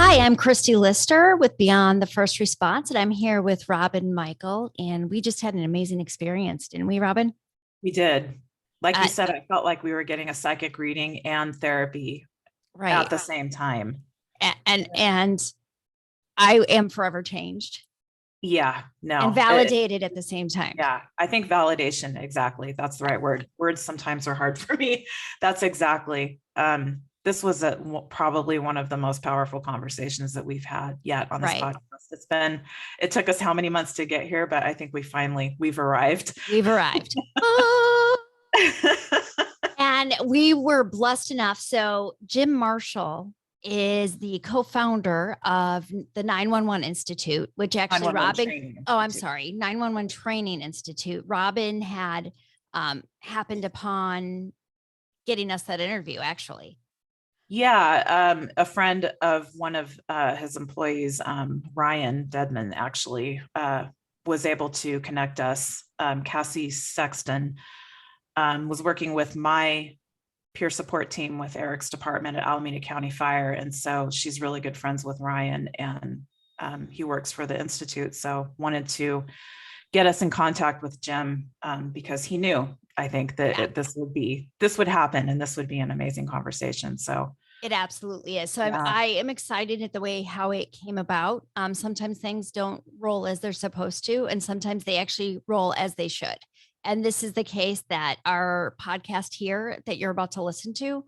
Hi, I'm Christy Lister with Beyond the First Response, and I'm here with Robyn Michael. And we just had an amazing experience, didn't we, Robyn? We did. Like you Uh, said, I felt like we were getting a psychic reading and therapy right. at the same time. And I am forever changed Yeah, and no. validated at the same time. Yeah, I think validation, exactly. That's the right word. Words sometimes are hard for me. That's exactly. This was probably one of the most powerful conversations that we've had yet on this Right. podcast. It took us how many months to get here, but I think we've arrived. We've arrived. Ah. And we were blessed enough. So Jim Marshall is the co-founder of the 911 Institute, which actually 911 Robyn, training oh, I'm institute. sorry, 911 Training Institute. Robyn had happened upon getting us that interview, actually. Yeah, a friend of one of his employees, Ryan Dedman, actually was able to connect us. Cassie Sexton was working with my peer support team with Eric's department at Alameda County Fire. And so she's really good friends with Ryan, and he works for the Institute. So wanted to get us in contact with Jim because he knew, I think, that this would happen and this would be an amazing conversation. So it absolutely is. So yeah. I am excited at the way how it came about. Sometimes things don't roll as they're supposed to, and sometimes they actually roll as they should. And this is the case that our podcast here that you're about to listen to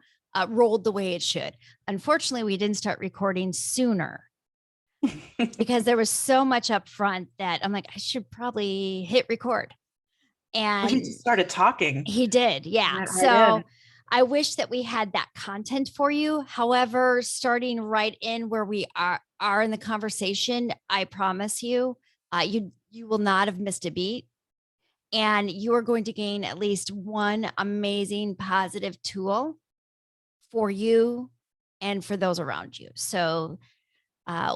rolled the way it should. Unfortunately, we didn't start recording sooner because there was so much up front that I'm like, I should probably hit record. And he just started talking. He did. Yeah. So I wish that we had that content for you. However, starting right in where we are in the conversation, I promise you, you will not have missed a beat. And you are going to gain at least one amazing positive tool for you and for those around you. So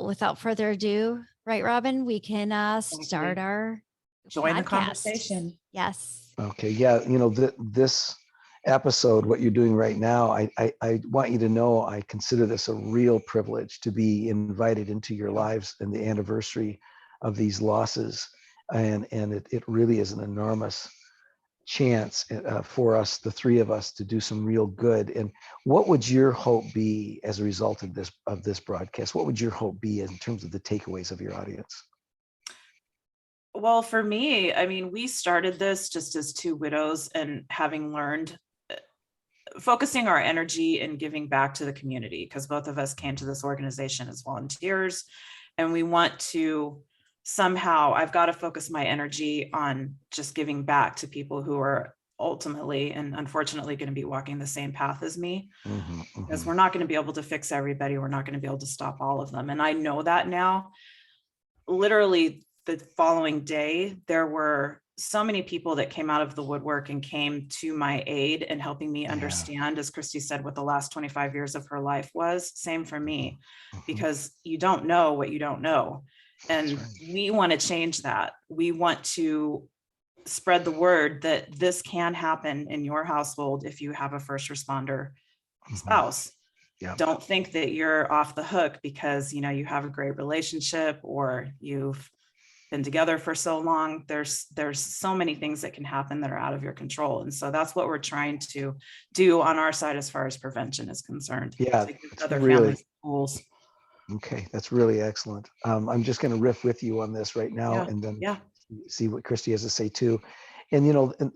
without further ado, right, Robyn, we can start our join podcast. The conversation. Yes. Okay. Yeah. This episode, what you're doing right now, I want you to know I consider this a real privilege to be invited into your lives in the anniversary of these losses. And it really is an enormous chance for us, the three of us, to do some real good. And what would your hope be as a result of this broadcast? What would your hope be in terms of the takeaways of your audience? Well, for me, I mean, we started this just as two widows, and having learned focusing our energy and giving back to the community, because both of us came to this organization as volunteers, and we want to somehow, I've got to focus my energy on just giving back to people who are ultimately and unfortunately going to be walking the same path as me, because we're not going to be able to fix everybody. We're not going to be able to stop all of them. And I know that now. Literally the following day, there were so many people that came out of the woodwork and came to my aid and helping me understand, as Christy said, what the last 25 years of her life was. Same for me, because you don't know what you don't know. And we want to change that. We want to spread the word that this can happen in your household if you have a first responder spouse. Yeah. Don't think that you're off the hook because, you have a great relationship or you've been together for so long. There's so many things that can happen that are out of your control. And so that's what we're trying to do on our side as far as prevention is concerned. Yeah. To give other families tools. Okay, that's really excellent. I'm just going to riff with you on this right now, and then see what Christy has to say too. And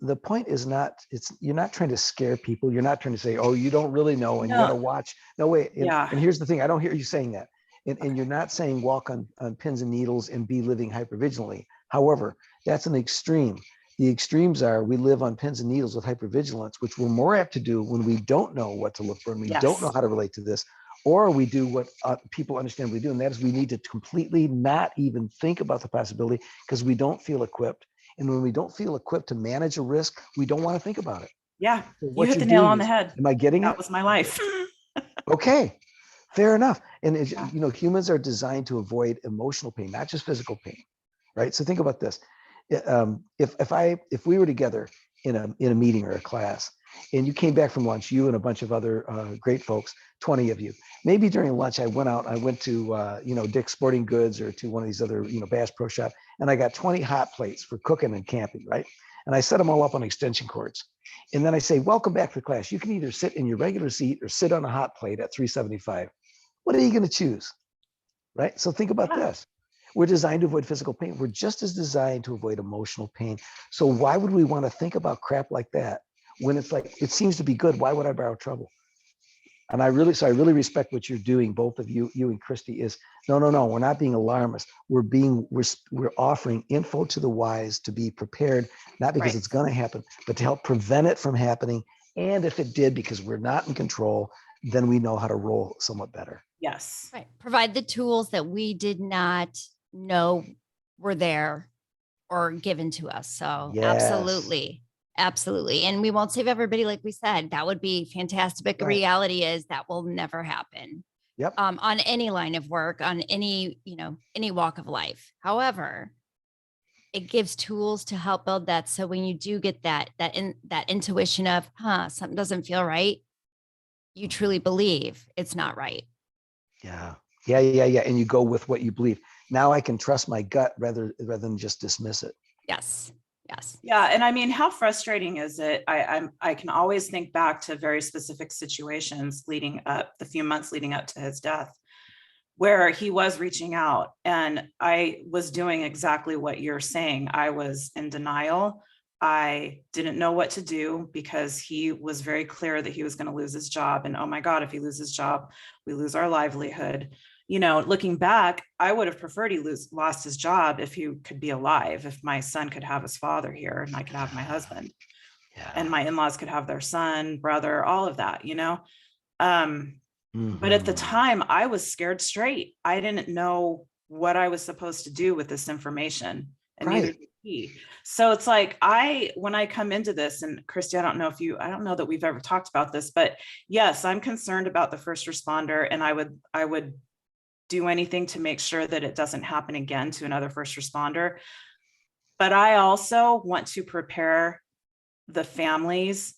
the point is not, you're not trying to scare people. You're not trying to say, oh, you don't really know and you got to watch. No way. And here's the thing, I don't hear you saying that. And you're not saying walk on pins and needles and be living hypervigilantly. However, that's an extreme. The extremes are we live on pins and needles with hypervigilance, which we're more apt to do when we don't know what to look for and we don't know how to relate to this. Or we do what people understand we do, and that is we need to completely not even think about the possibility because we don't feel equipped. And when we don't feel equipped to manage a risk, we don't want to think about it. Yeah, so you hit the nail on the head. Am I getting that? That was my life. Okay, fair enough. And humans are designed to avoid emotional pain, not just physical pain, right? So think about this. If we were together in a meeting or a class, and you came back from lunch, you and a bunch of other great folks, 20 of you. Maybe during lunch, I went to, Dick's Sporting Goods or to one of these other, Bass Pro Shop, and I got 20 hot plates for cooking and camping, right? And I set them all up on extension cords. And then I say, welcome back to class. You can either sit in your regular seat or sit on a hot plate at 375. What are you going to choose? Right? So think about this. We're designed to avoid physical pain. We're just as designed to avoid emotional pain. So why would we want to think about crap like that when it's like, it seems to be good? Why would I borrow trouble? And I really respect what you're doing, both of you and Christy, is no, we're not being alarmist. We're offering info to the wise to be prepared, not because it's going to happen, but to help prevent it from happening. And if it did, because we're not in control, then we know how to roll somewhat better. Yes. Right. Provide the tools that we did not know were there or given to us. So absolutely. And we won't save everybody. Like we said, that would be fantastic. But the reality is that will never happen. Yep. On any line of work, on any walk of life. However, it gives tools to help build that. So when you do get that intuition of, something doesn't feel right, you truly believe it's not right. Yeah. And you go with what you believe. Now I can trust my gut rather than just dismiss it. Yes. Yeah. And I mean, how frustrating is it? I can always think back to very specific situations the few months leading up to his death, where he was reaching out and I was doing exactly what you're saying. I was in denial. I didn't know what to do because he was very clear that he was going to lose his job. And oh my God, if he loses his job, we lose our livelihood. Looking back, I would have preferred he lost his job if he could be alive, if my son could have his father here and I could have my husband and my in-laws could have their son, brother, all of that, But at the time I was scared straight. I didn't know what I was supposed to do with this information, and neither did he. So it's like, when I come into this, and Christy, I don't know that we've ever talked about this, but yes, I'm concerned about the first responder, and I would do anything to make sure that it doesn't happen again to another first responder. But I also want to prepare the families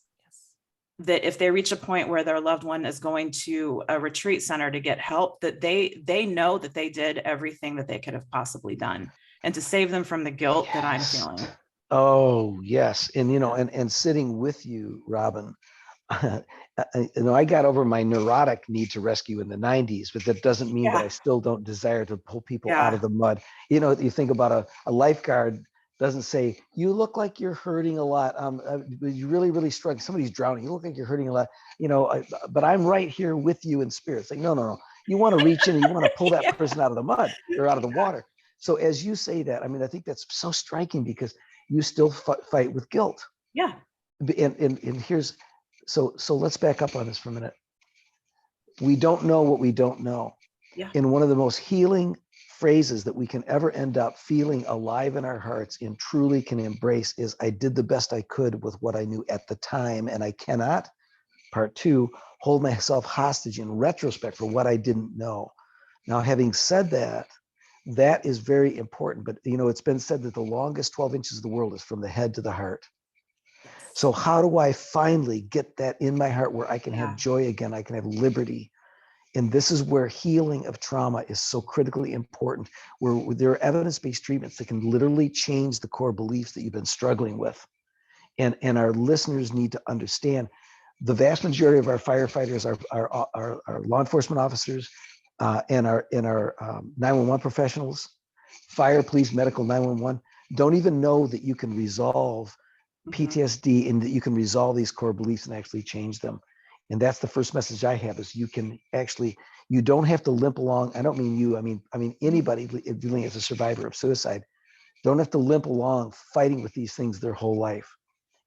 that if they reach a point where their loved one is going to a retreat center to get help, that they know that they did everything that they could have possibly done, and to save them from the guilt that I'm feeling. Oh, yes. And, and sitting with you, Robyn, I got over my neurotic need to rescue in the 90s, but that doesn't mean that I still don't desire to pull people out of the mud. You think about a lifeguard doesn't say, you look like you're hurting a lot. You really, really struggling. Somebody's drowning. You look like you're hurting a lot, but I'm right here with you in spirit. It's like, no. You want to reach in and you want to pull that person out of the mud or out of the water. So as you say that, I think that's so striking because you still fight with guilt. Yeah. And here's, so let's back up on this for a minute. We don't know what we don't know. Yeah. And one of the most healing phrases that we can ever end up feeling alive in our hearts and truly can embrace is, I did the best I could with what I knew at the time, and I cannot, part 2, hold myself hostage in retrospect for what I didn't know. Now, having said that, that is very important. But, it's been said that the longest 12 inches of the world is from the head to the heart. So how do I finally get that in my heart where I can have joy again? I can have liberty. And this is where healing of trauma is so critically important, where there are evidence-based treatments that can literally change the core beliefs that you've been struggling with. And our listeners need to understand the vast majority of our firefighters, our law enforcement officers, and our 911 professionals, fire, police, medical, 911, don't even know that you can resolve PTSD and that you can resolve these core beliefs and actually change them. And that's the first message I have is you don't have to limp along. I don't mean you, I mean anybody dealing as a survivor of suicide don't have to limp along fighting with these things their whole life.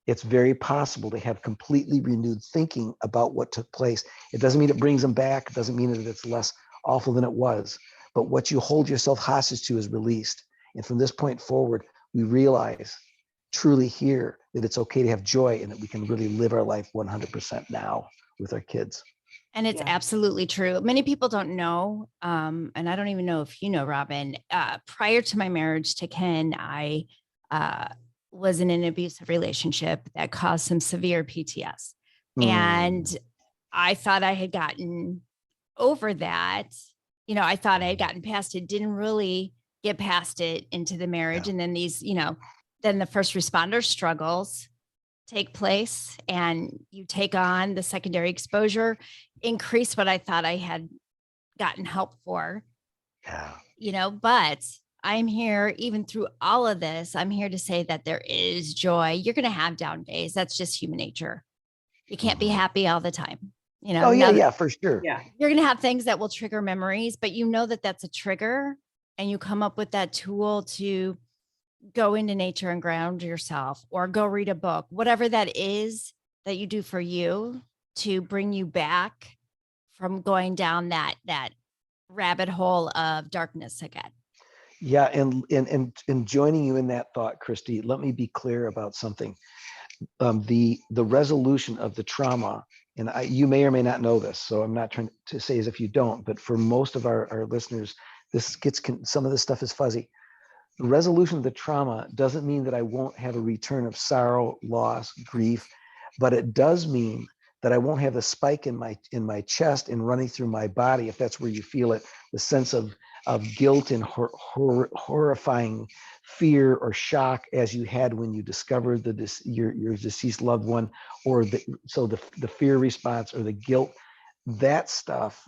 It's very possible to have completely renewed thinking about what took place. It doesn't mean it brings them back. It doesn't mean that it's less awful than it was. But what you hold yourself hostage to is released. And from this point forward, we realize, truly hear that it's okay to have joy and that we can really live our life 100% now with our kids. And it's absolutely true. Many people don't know, and I don't even know if you know, Robyn, prior to my marriage to Ken, I was in an abusive relationship that caused some severe PTS. Mm. And I thought I had gotten over that. You know, I thought I had gotten past it, didn't really get past it into the marriage. Yeah. And then then the first responder struggles take place and you take on the secondary exposure, increase what I thought I had gotten help for. Yeah. But I'm here, even through all of this, I'm here to say that there is joy. You're going to have down days. That's just human nature. You can't be happy all the time. Oh, yeah, for sure. Yeah. You're going to have things that will trigger memories, but that's a trigger, and you come up with that tool to go into nature and ground yourself, or go read a book, whatever that is that you do for you to bring you back from going down that rabbit hole of darkness again. Yeah, and joining you in that thought, Christy, let me be clear about something. The resolution of the trauma, and you may or may not know this, so I'm not trying to say as if you don't, but for most of our listeners, some of this stuff is fuzzy. The resolution of the trauma doesn't mean that I won't have a return of sorrow, loss, grief, but it does mean that I won't have a spike in my chest and running through my body, if that's where you feel it, the sense of guilt and horrifying fear or shock as you had when you discovered your deceased loved one, or the fear response or the guilt. That stuff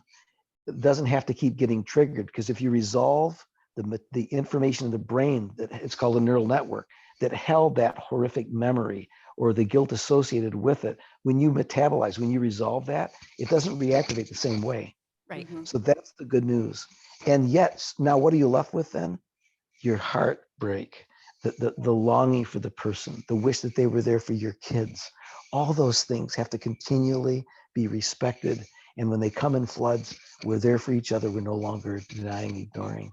doesn't have to keep getting triggered, because if you resolve the information in the brain, that it's called a neural network, that held that horrific memory or the guilt associated with it, when you metabolize, when you resolve that, it doesn't reactivate the same way. Right. So that's the good news. And yet, now what are you left with then? Your heartbreak, the longing for the person, the wish that they were there for your kids. All those things have to continually be respected. And when they come in floods, we're there for each other. We're no longer denying, ignoring.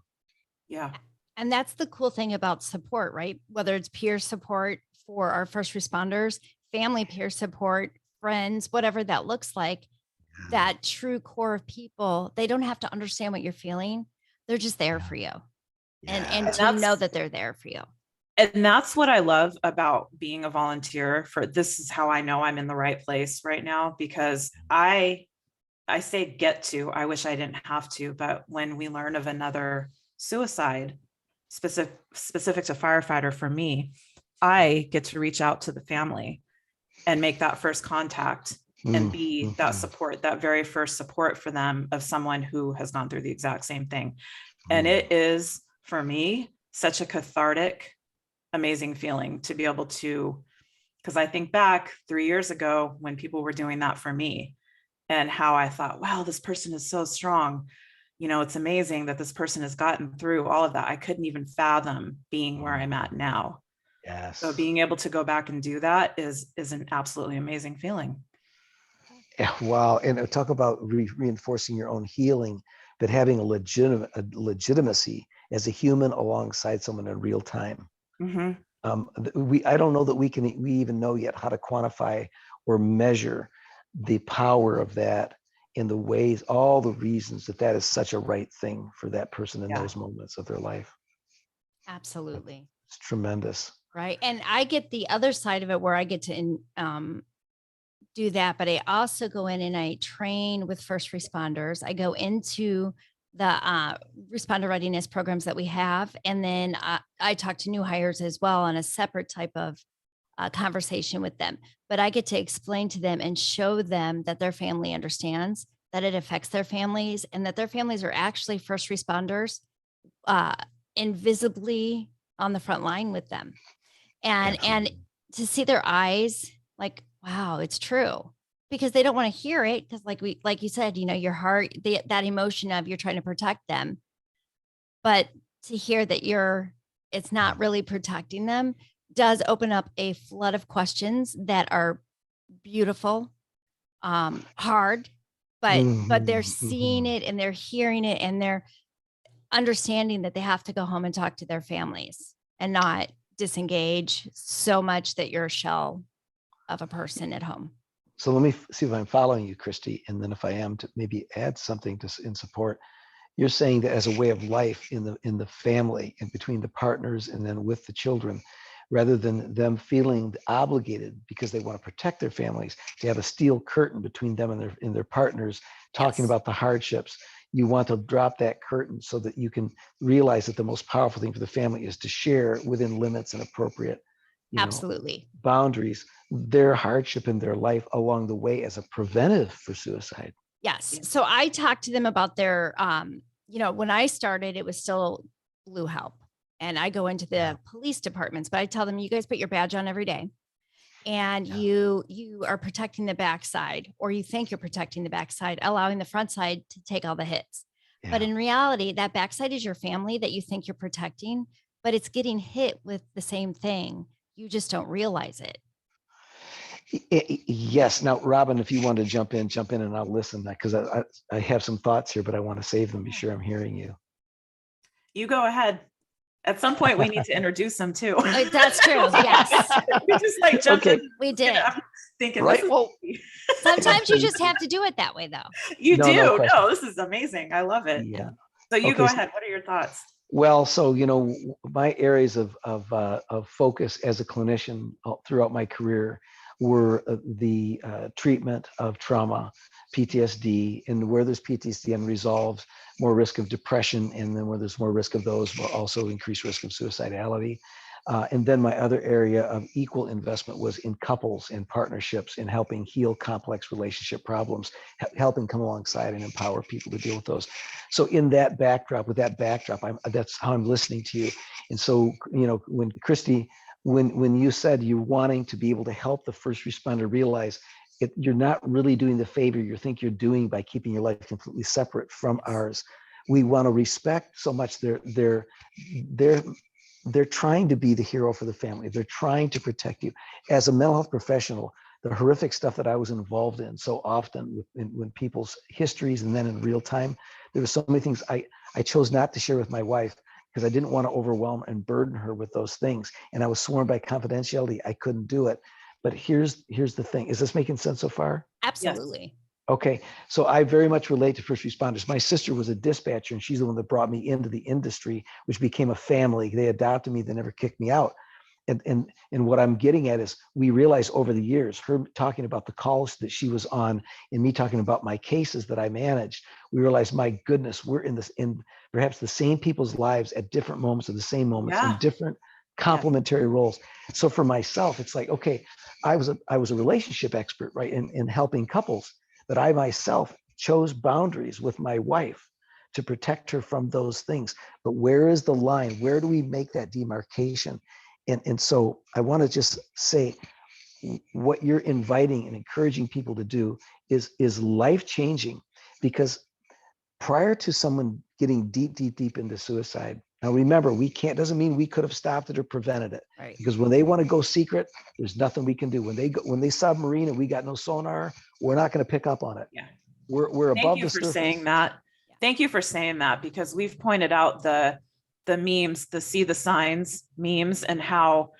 Yeah. And that's the cool thing about support, right? Whether it's peer support for our first responders, family peer support, friends, whatever that looks like, that true core of people, they don't have to understand what you're feeling. They're just there for you. And to know that they're there for you. And that's what I love about being a volunteer for. This is how I know I'm in the right place right now, because I say I wish I didn't have to, but when we learn of another suicide specific to firefighter, for me, I get to reach out to the family and make that first contact and be that support, that very first support for them of someone who has gone through the exact same thing. And it is, for me, such a cathartic, amazing feeling to be able to, because I think back 3 years ago when people were doing that for me, and how I thought, wow, this person is so strong. It's amazing that this person has gotten through all of that. I couldn't even fathom being where I'm at now. Yes. So being able to go back and do that is an absolutely amazing feeling. Yeah, wow. And talk about reinforcing your own healing, but having a legitimacy as a human alongside someone in real time. Mm-hmm. I don't know that we even know yet how to quantify or measure the power of that in the ways, all the reasons that is such a right thing for that person in those moments of their life. Absolutely. It's tremendous. Right. And I get the other side of it where I get to do that, but I also go in and I train with first responders. I go into the responder readiness programs that we have. And then I talk to new hires as well on a separate type of conversation with them. But I get to explain to them and show them that their family understands, that it affects their families, and that their families are actually first responders invisibly on the front line with them. And to see their eyes like, wow, it's true, because they don't want to hear it. Because like you said, your heart, that emotion of you're trying to protect them, but to hear that it's not really protecting them does open up a flood of questions that are beautiful, hard, but they're seeing it and they're hearing it and they're understanding that they have to go home and talk to their families and not disengage so much that you're a shell of a person at home. So let me see if I'm following you, Christy. And then if I am, to maybe add something in support. You're saying that as a way of life in the family and between the partners and then with the children, rather than them feeling obligated because they want to protect their families to have a steel curtain between them and their partners talking about the hardships. You want to drop that curtain so that you can realize that the most powerful thing for the family is to share within limits and appropriate, Absolutely, boundaries, their hardship in their life along the way as a preventive for suicide. yes. So I talked to them about their, when I started, it was still Blue Help, and I go into the police departments, but I tell them, you guys put your badge on every day, and you are protecting the backside, or you think you're protecting the backside, allowing the front side to take all the hits. But in reality, that backside is your family that you think you're protecting, but it's getting hit with the same thing. You just don't realize it. Yes. Now, Robyn, if you want to jump in and I'll listen, because I have some thoughts here, but I want to save them. Be sure I'm hearing you. You go ahead. At some point, we need to introduce them too. That's true. Yes. We just like jumped in. We did. I'm thinking, right. Well, sometimes you just have to do it that way, though. You do. No, this is amazing. I love it. Yeah. So you go ahead. What are your thoughts? Well, so, my areas of focus as a clinician throughout my career were the treatment of trauma, PTSD, and where there's PTSD unresolved, more risk of depression, and then where there's more risk of those, will also increase risk of suicidality. And then my other area of equal investment was in couples and partnerships, in helping heal complex relationship problems, helping come alongside and empower people to deal with those. So in that backdrop, that's how I'm listening to you. And so, when Christy, when you said you're wanting to be able to help the first responder realize you're not really doing the favor you think you're doing by keeping your life completely separate from ours. We want to respect so much they're trying to be the hero for the family. They're trying to protect you. As a mental health professional, the horrific stuff that I was involved in so often when people's histories and then in real time, there were so many things I chose not to share with my wife because I didn't want to overwhelm and burden her with those things. And I was sworn by confidentiality, I couldn't do it. But here's the thing. Is this making sense so far? Absolutely. Yes. Okay. So I very much relate to first responders. My sister was a dispatcher, and she's the one that brought me into the industry, which became a family. They adopted me. They never kicked me out. And what I'm getting at is we realized over the years, her talking about the calls that she was on and me talking about my cases that I managed, we realized, my goodness, we're in perhaps the same people's lives at different moments of the same moments in different complementary roles. So for myself, it's like, okay, I was a relationship expert, right, in helping couples, but I myself chose boundaries with my wife to protect her from those things. But where is the line? Where do we make that demarcation? And so I want to just say what you're inviting and encouraging people to do is life-changing, because prior to someone getting deep into suicide, now remember, doesn't mean we could have stopped it or prevented it. Right. Because when they want to go secret, there's nothing we can do. When they submarine and we got no sonar, we're not going to pick up on it. Yeah. We're above the surface. Thank you for saying that. Thank you for saying that, because we've pointed out the memes, the see the signs memes, and how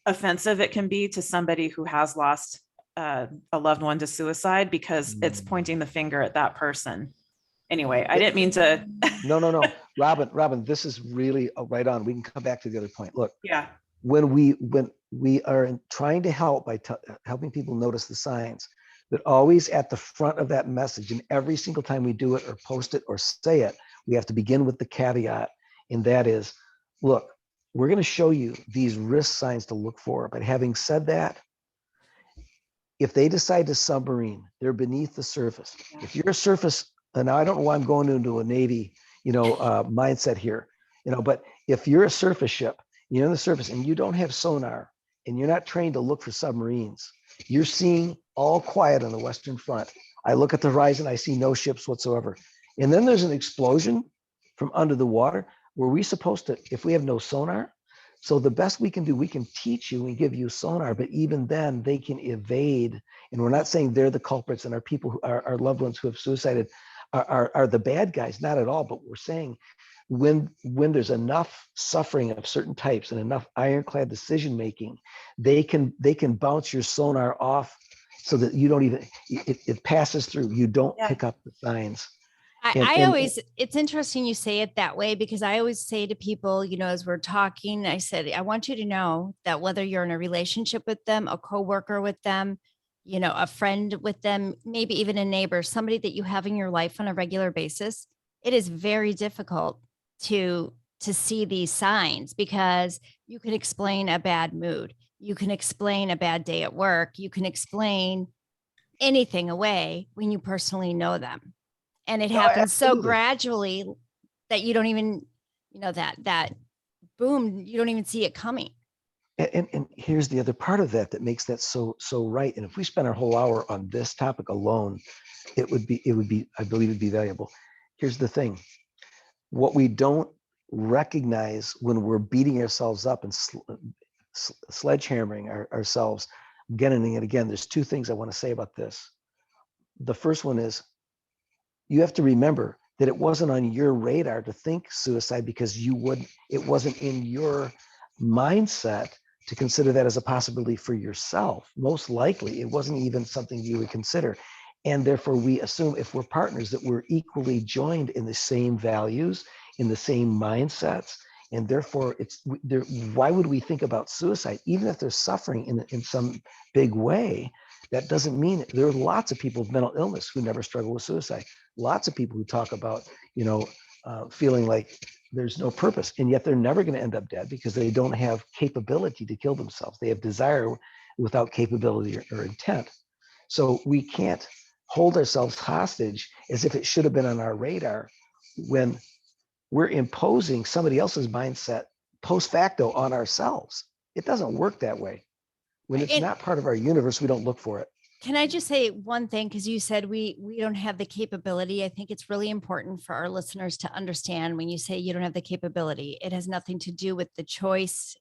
offensive it can be to somebody who has lost a loved one to suicide, because it's pointing the finger at that person. Anyway, I didn't mean to. No. Robyn, this is really right on. We can come back to the other point. Look, when we are trying to help by helping people notice the signs, but always at the front of that message, and every single time we do it or post it or say it, we have to begin with the caveat, and that is, look, we're going to show you these risk signs to look for. But having said that, if they decide to submarine, they're beneath the surface. If you're a surface, and I don't know why I'm going into a Navy, mindset here, but if you're a surface ship, you're on the surface and you don't have sonar and you're not trained to look for submarines, you're seeing all quiet on the Western Front. I look at the horizon, I see no ships whatsoever. And then there's an explosion from under the water. Were we supposed to, if we have no sonar? So the best we can do, we can teach you and give you sonar, but even then they can evade. And we're not saying they're the culprits and our people, our loved ones who have suicided are the bad guys, not at all. But we're saying when there's enough suffering of certain types and enough ironclad decision making, they can bounce your sonar off so that you don't even, it passes through. You don't pick up the signs. I always, it's interesting you say it that way, because I always say to people, as we're talking, I said, I want you to know that whether you're in a relationship with them, a coworker with them, a friend with them, maybe even a neighbor, somebody that you have in your life on a regular basis, it is very difficult to see these signs, because you can explain a bad mood. You can explain a bad day at work. You can explain anything away when you personally know them. And it happens so gradually that you don't even, that boom, you don't even see it coming. And here's the other part of that makes that so right. And if we spend our whole hour on this topic alone, it would be, I believe it'd be valuable. Here's the thing. What we don't recognize when we're beating ourselves up and sledgehammering ourselves again and again, there's two things I want to say about this. The first one is, you have to remember that it wasn't on your radar to think suicide because it wasn't in your mindset to consider that as a possibility for yourself. Most likely, it wasn't even something you would consider. And therefore, we assume if we're partners that we're equally joined in the same values, in the same mindsets. And therefore, why would we think about suicide? Even if they're suffering in some big way, that doesn't mean there are lots of people with mental illness who never struggle with suicide. Lots of people who talk about, feeling like there's no purpose, and yet they're never going to end up dead because they don't have capability to kill themselves. They have desire without capability or intent. So we can't hold ourselves hostage as if it should have been on our radar when we're imposing somebody else's mindset post facto on ourselves. It doesn't work that way. When it's not part of our universe, we don't look for it. Can I just say one thing? Because you said we don't have the capability. I think it's really important for our listeners to understand, when you say you don't have the capability, it has nothing to do with the choice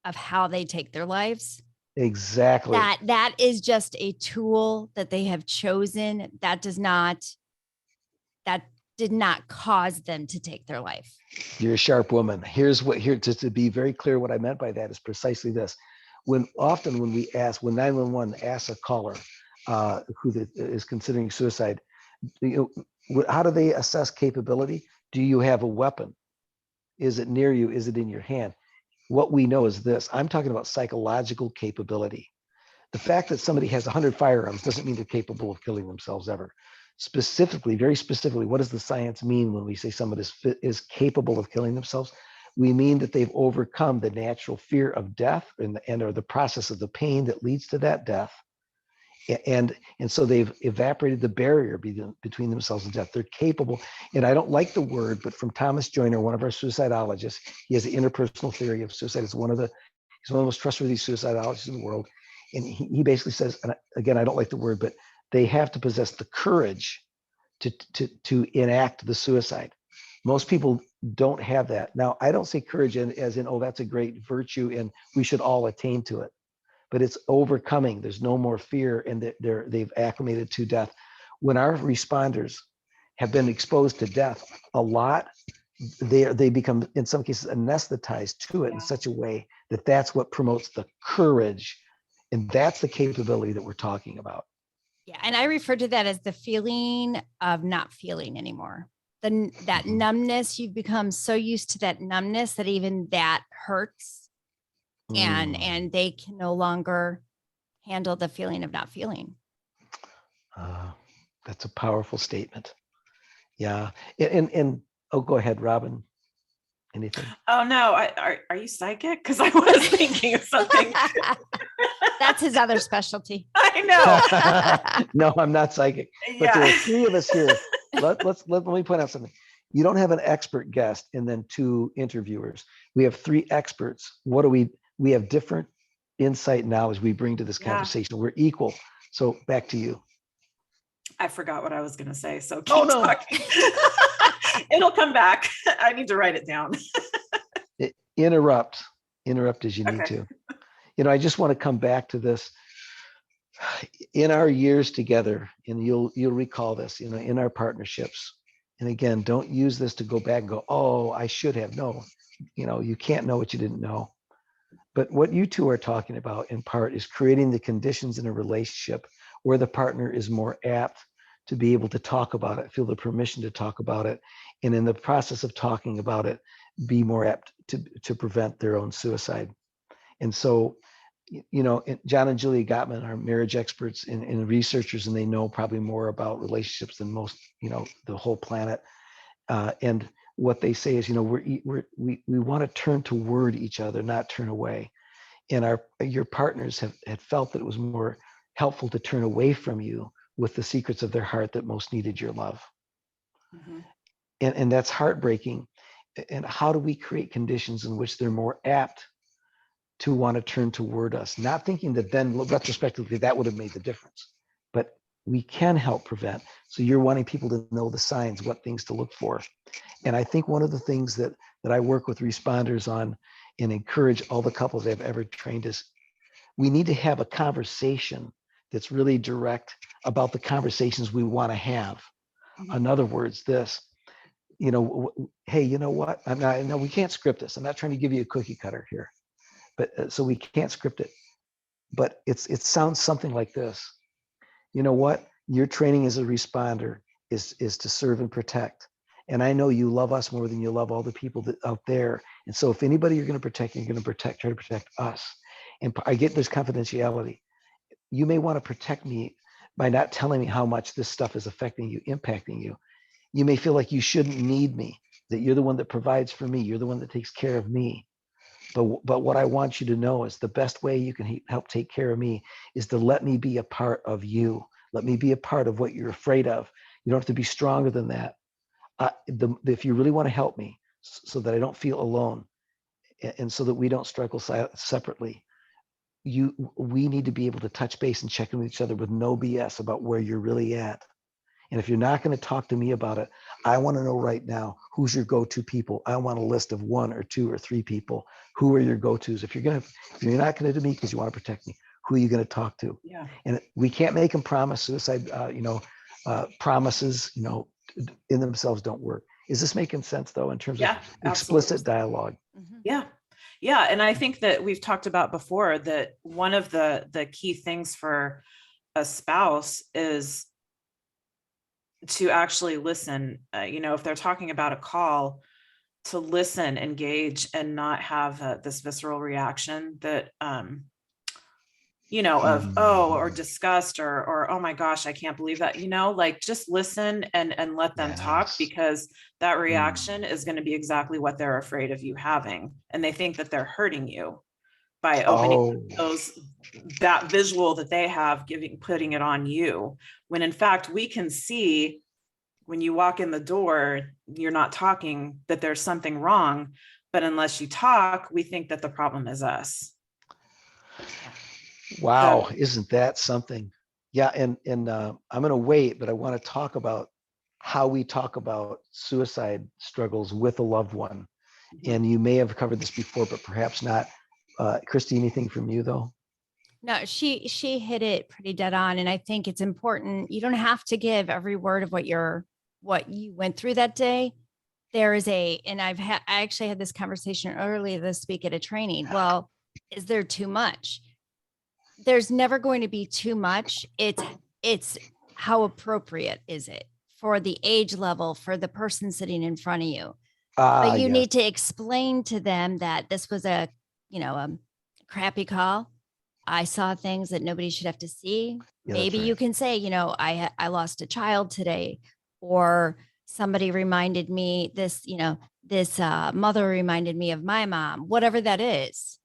of how they take their lives. Exactly. That is just a tool that they have chosen. That did not cause them to take their life. You're a sharp woman. Just to be very clear, what I meant by that is precisely this. When 911 asks a caller who is considering suicide, how do they assess capability? Do you have a weapon? Is it near you? Is it in your hand? What we know is this. I'm talking about psychological capability. The fact that somebody has 100 firearms doesn't mean they're capable of killing themselves ever. Specifically, very specifically, what does the science mean when we say somebody is capable of killing themselves? We mean that they've overcome the natural fear of death or the process of the pain that leads to that death. And so they've evaporated the barrier between themselves and death. They're capable. And I don't like the word, but from Thomas Joyner, one of our suicidologists, he has the interpersonal theory of suicide. He's one of the most trustworthy suicidologists in the world. And he basically says, and again, I don't like the word, but they have to possess the courage to enact the suicide. Most people don't have that. Now, I don't say courage as in, oh, that's a great virtue and we should all attain to it. But it's overcoming. There's no more fear, and they've acclimated to death. When our responders have been exposed to death a lot, they become, in some cases, anesthetized to it in such a way that that's what promotes the courage, and that's the capability that we're talking about. Yeah, and I refer to that as the feeling of not feeling anymore. That numbness, you've become so used to that numbness that even that hurts. And they can no longer handle the feeling of not feeling. That's a powerful statement. Yeah. And oh, go ahead, Robyn. Anything? Oh no, are you psychic? Because I was thinking of something. That's his other specialty. I know. No, I'm not psychic. But there are three of us here. Let me point out something. You don't have an expert guest and then two interviewers. We have three experts. What do we have different insight and knowledge we bring to this conversation. We're equal. So back to you. I forgot what I was going to say. So keep talking. It'll come back. I need to write it down. Interrupt as you need to. I just want to come back to this. In our years together, and you'll recall this, in our partnerships. And again, don't use this to go back and go, oh, I should have. No, you can't know what you didn't know. But what you two are talking about in part is creating the conditions in a relationship where the partner is more apt to be able to talk about it, feel the permission to talk about it, and in the process of talking about it, be more apt to prevent their own suicide. And so, John and Julia Gottman are marriage experts and researchers, and they know probably more about relationships than most, the whole planet. And what they say is, we want to turn toward each other, not turn away. And your partners had felt that it was more helpful to turn away from you with the secrets of their heart that most needed your love. Mm-hmm. And that's heartbreaking. And how do we create conditions in which they're more apt to want to turn toward us? Not thinking that then retrospectively that would have made the difference, but we can help prevent. So you're wanting people to know the signs, what things to look for. And I think one of the things that I work with responders on and encourage all the couples I've ever trained is we need to have a conversation that's really direct about the conversations we want to have. In other words, this, hey, you know what? No, we can't script this. I'm not trying to give you a cookie cutter here, but so we can't script it. But it sounds something like this. You know what? Your training as a responder is to serve and protect. And I know you love us more than you love all the people out there. And so if anybody you're going to protect, you're going to try to protect us. And I get this confidentiality. You may want to protect me by not telling me how much this stuff is affecting you, impacting you. You may feel like you shouldn't need me, that you're the one that provides for me. You're the one that takes care of me. But what I want you to know is the best way you can help take care of me is to let me be a part of you. Let me be a part of what you're afraid of. You don't have to be stronger than that. If you really want to help me so that I don't feel alone and so that we don't struggle separately, we need to be able to touch base and check in with each other with no BS about where you're really at. And if you're not going to talk to me about it, I want to know right now, who's your go-to people? I want a list of 1 or 2 or 3 people. Who are your go-tos? If you're not going to do me because you want to protect me, who are you going to talk to? Yeah. And we can't make them promise suicide. Promises, in themselves don't work. Is this making sense though, in terms of explicit dialogue? Mm-hmm. Yeah. Yeah. And I think that we've talked about before that one of the key things for a spouse is to actually listen, if they're talking about a call, to listen, engage, and not have this visceral reaction that, of, or disgust or, oh my gosh, I can't believe that, just listen and let them talk, because that reaction is going to be exactly what they're afraid of you having. And they think that they're hurting you by opening that visual that they have, putting it on you. When in fact, we can see when you walk in the door, you're not talking, that there's something wrong. But unless you talk, we think that the problem is us. Wow, isn't that something? Yeah, and I'm going to wait, but I want to talk about how we talk about suicide struggles with a loved one. Mm-hmm. And you may have covered this before, but perhaps not. Christy, anything from you though? No, she hit it pretty dead on. And I think it's important. You don't have to give every word of what you went through that day. There is and I actually had this conversation earlier this week at a training. Well, is there too much? There's never going to be too much. It's how appropriate is it for the age level, for the person sitting in front of you. But you need to explain to them that this was a crappy call. I saw things that nobody should have to see. Yeah, maybe you can say, I lost a child today, or somebody reminded me this mother reminded me of my mom, whatever that is.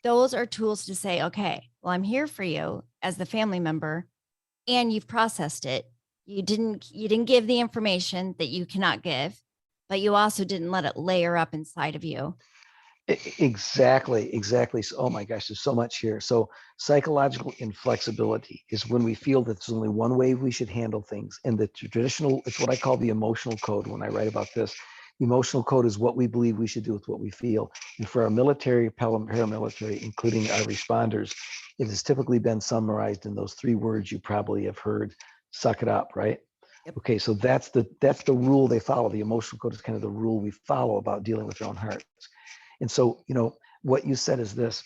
Those are tools to say, okay, well, I'm here for you as the family member, and you've processed it. You didn't give the information that you cannot give, but you also didn't let it layer up inside of you. Exactly. So, oh my gosh, there's so much here. So psychological inflexibility is when we feel that there's only one way we should handle things. And the traditional, it's what I call the emotional code when I write about this. The emotional code is what we believe we should do with what we feel. And for our military, paramilitary, including our responders, it has typically been summarized in those 3 words you probably have heard: suck it up, right? Yep. Okay, so that's the rule they follow. The emotional code is kind of the rule we follow about dealing with our own hearts. And so, what you said is this,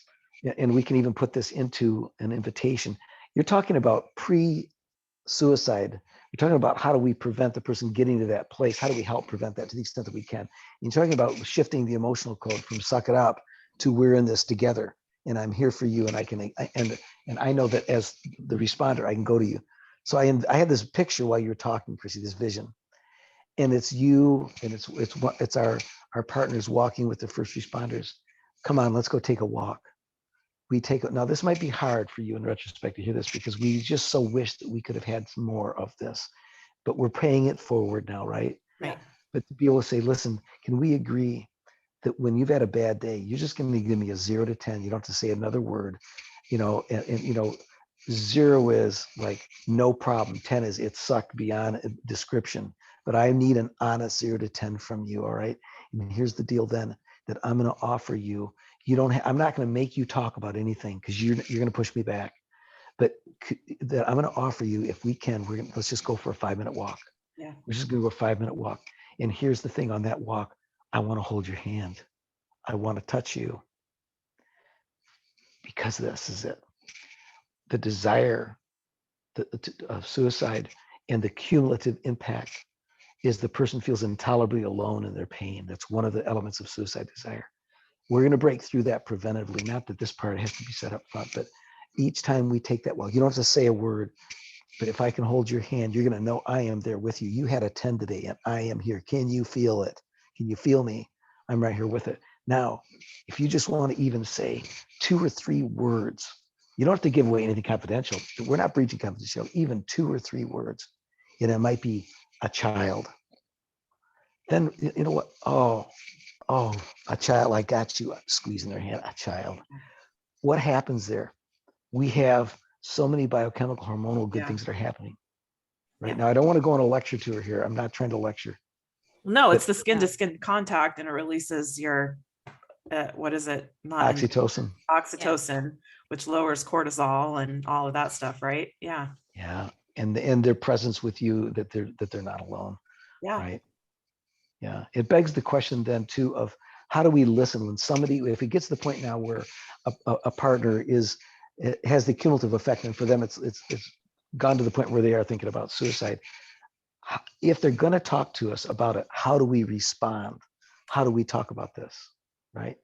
and we can even put this into an invitation. You're talking about pre-suicide You're talking about how do we prevent the person getting to that place? How do we help prevent that to the extent that we can? You're talking about shifting the emotional code from suck it up to we're in this together, and I'm here for you, and I know that as the responder, I can go to you. So I had this picture while you were talking, Chrissy, this vision, and it's you, and it's our partners walking with the first responders. Come on, let's go take a walk. Now this might be hard for you in retrospect to hear this, because we just so wish that we could have had some more of this, but we're paying it forward now, right? Right. But to be able to say, listen, can we agree that when you've had a bad day, you're just going to give me a 0 to 10. You don't have to say another word, and 0 is like no problem. 10 is it sucked beyond description, but I need an honest 0 to 10 from you. All right. And here's the deal then, that I'm going to offer you. I'm not going to make you talk about anything, because you're going to push me back. But that I'm going to offer you, if we can, let's just go for a 5-minute walk. Yeah. We're just going to go a 5-minute walk. And here's the thing on that walk, I want to hold your hand. I want to touch you, because this is it. The desire of suicide and the cumulative impact is the person feels intolerably alone in their pain. That's one of the elements of suicide desire. We're going to break through that preventively. Not that this part has to be set up front, but each time we take that walk, you don't have to say a word, but if I can hold your hand, you're going to know I am there with you. You had a 10 today, and I am here. Can you feel it? Can you feel me? I'm right here with it. Now, if you just want to even say 2 or 3 words, you don't have to give away anything confidential. We're not breaching confidentiality. Even 2 or 3 words, and it might be a child. Then you know what? Oh, a child, I got you, squeezing their hand, a child. What happens there? We have so many biochemical, hormonal good things that are happening. Right now, I don't want to go on a lecture tour here. I'm not trying to lecture. No, it's the skin to skin contact, and it releases your, what is it? Oxytocin. Oxytocin, which lowers cortisol and all of that stuff, right? Yeah. Yeah, and their presence with you, that they're not alone. Yeah. Right. Yeah, it begs the question then too of how do we listen when somebody, if it gets to the point now where a partner has the cumulative effect, and for them it's gone to the point where they are thinking about suicide. If they're going to talk to us about it, how do we respond? How do we talk about this? Right?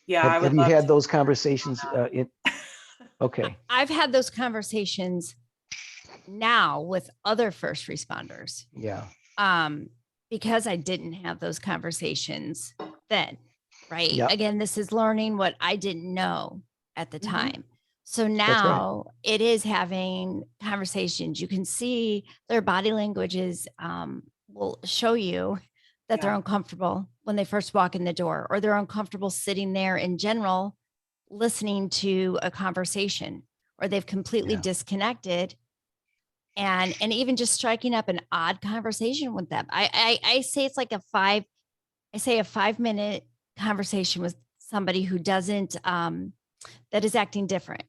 Yeah. Have you had those conversations? Okay. I've had those conversations now with other first responders. Yeah. Because I didn't have those conversations then, right? Yep. Again, this is learning what I didn't know at the time. So That's now it is having conversations. You can see their body languages will show you that they're uncomfortable when they first walk in the door, or they're uncomfortable sitting there in general, listening to a conversation, or they've completely disconnected. And even just striking up an odd conversation with them. I say it's like a 5-minute conversation with somebody who doesn't, that is acting different,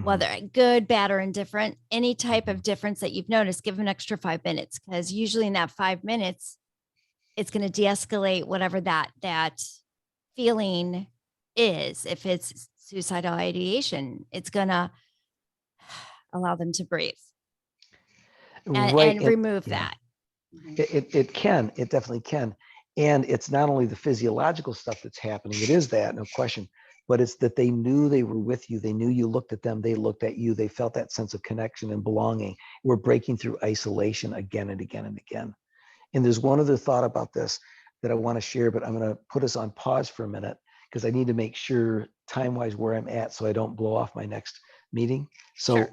whether good, bad, or indifferent, any type of difference that you've noticed, give them an extra 5 minutes, because usually in that 5 minutes, it's going to de-escalate whatever that feeling is. If it's suicidal ideation, it's going to allow them to breathe. And remove that. It definitely can. And it's not only the physiological stuff that's happening, it is that, no question, but it's that they knew they were with you. They knew you looked at them, they looked at you, they felt that sense of connection and belonging. We're breaking through isolation again and again and again. And there's one other thought about this that I want to share, but I'm going to put us on pause for a minute, because I need to make sure time-wise where I'm at so I don't blow off my next meeting. So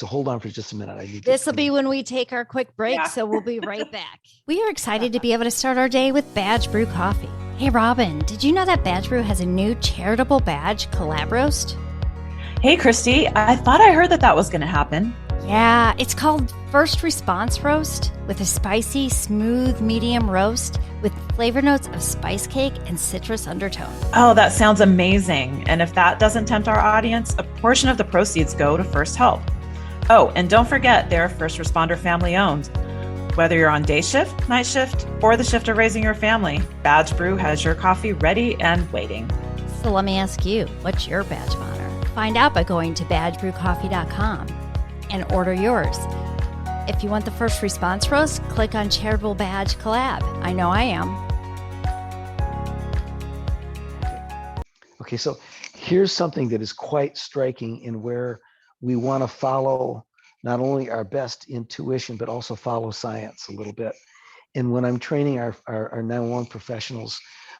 hold on for just a minute. This will be when we take our quick break. So we'll be right back. We are excited to be able to start our day with Badge Brew Coffee. Hey, Robyn, did you know that Badge Brew has a new charitable badge collab roast? Hey, Christy, I thought I heard that was going to happen. Yeah, it's called First Response Roast, with a spicy, smooth, medium roast with flavor notes of spice cake and citrus undertone. Oh, that sounds amazing. And if that doesn't tempt our audience, a portion of the proceeds go to First Help. Oh, and don't forget, they're first responder family owned. Whether you're on day shift, night shift, or the shift of raising your family, Badge Brew has your coffee ready and waiting. So let me ask you, what's your badge of honor? Find out by going to badgebrewcoffee.com and order yours. If you want the first response rose, click on Charitable Badge Collab. I know I am. Okay, so here's something that is quite striking in where we want to follow not only our best intuition, but also follow science a little bit. And when I'm training our 911 professionals,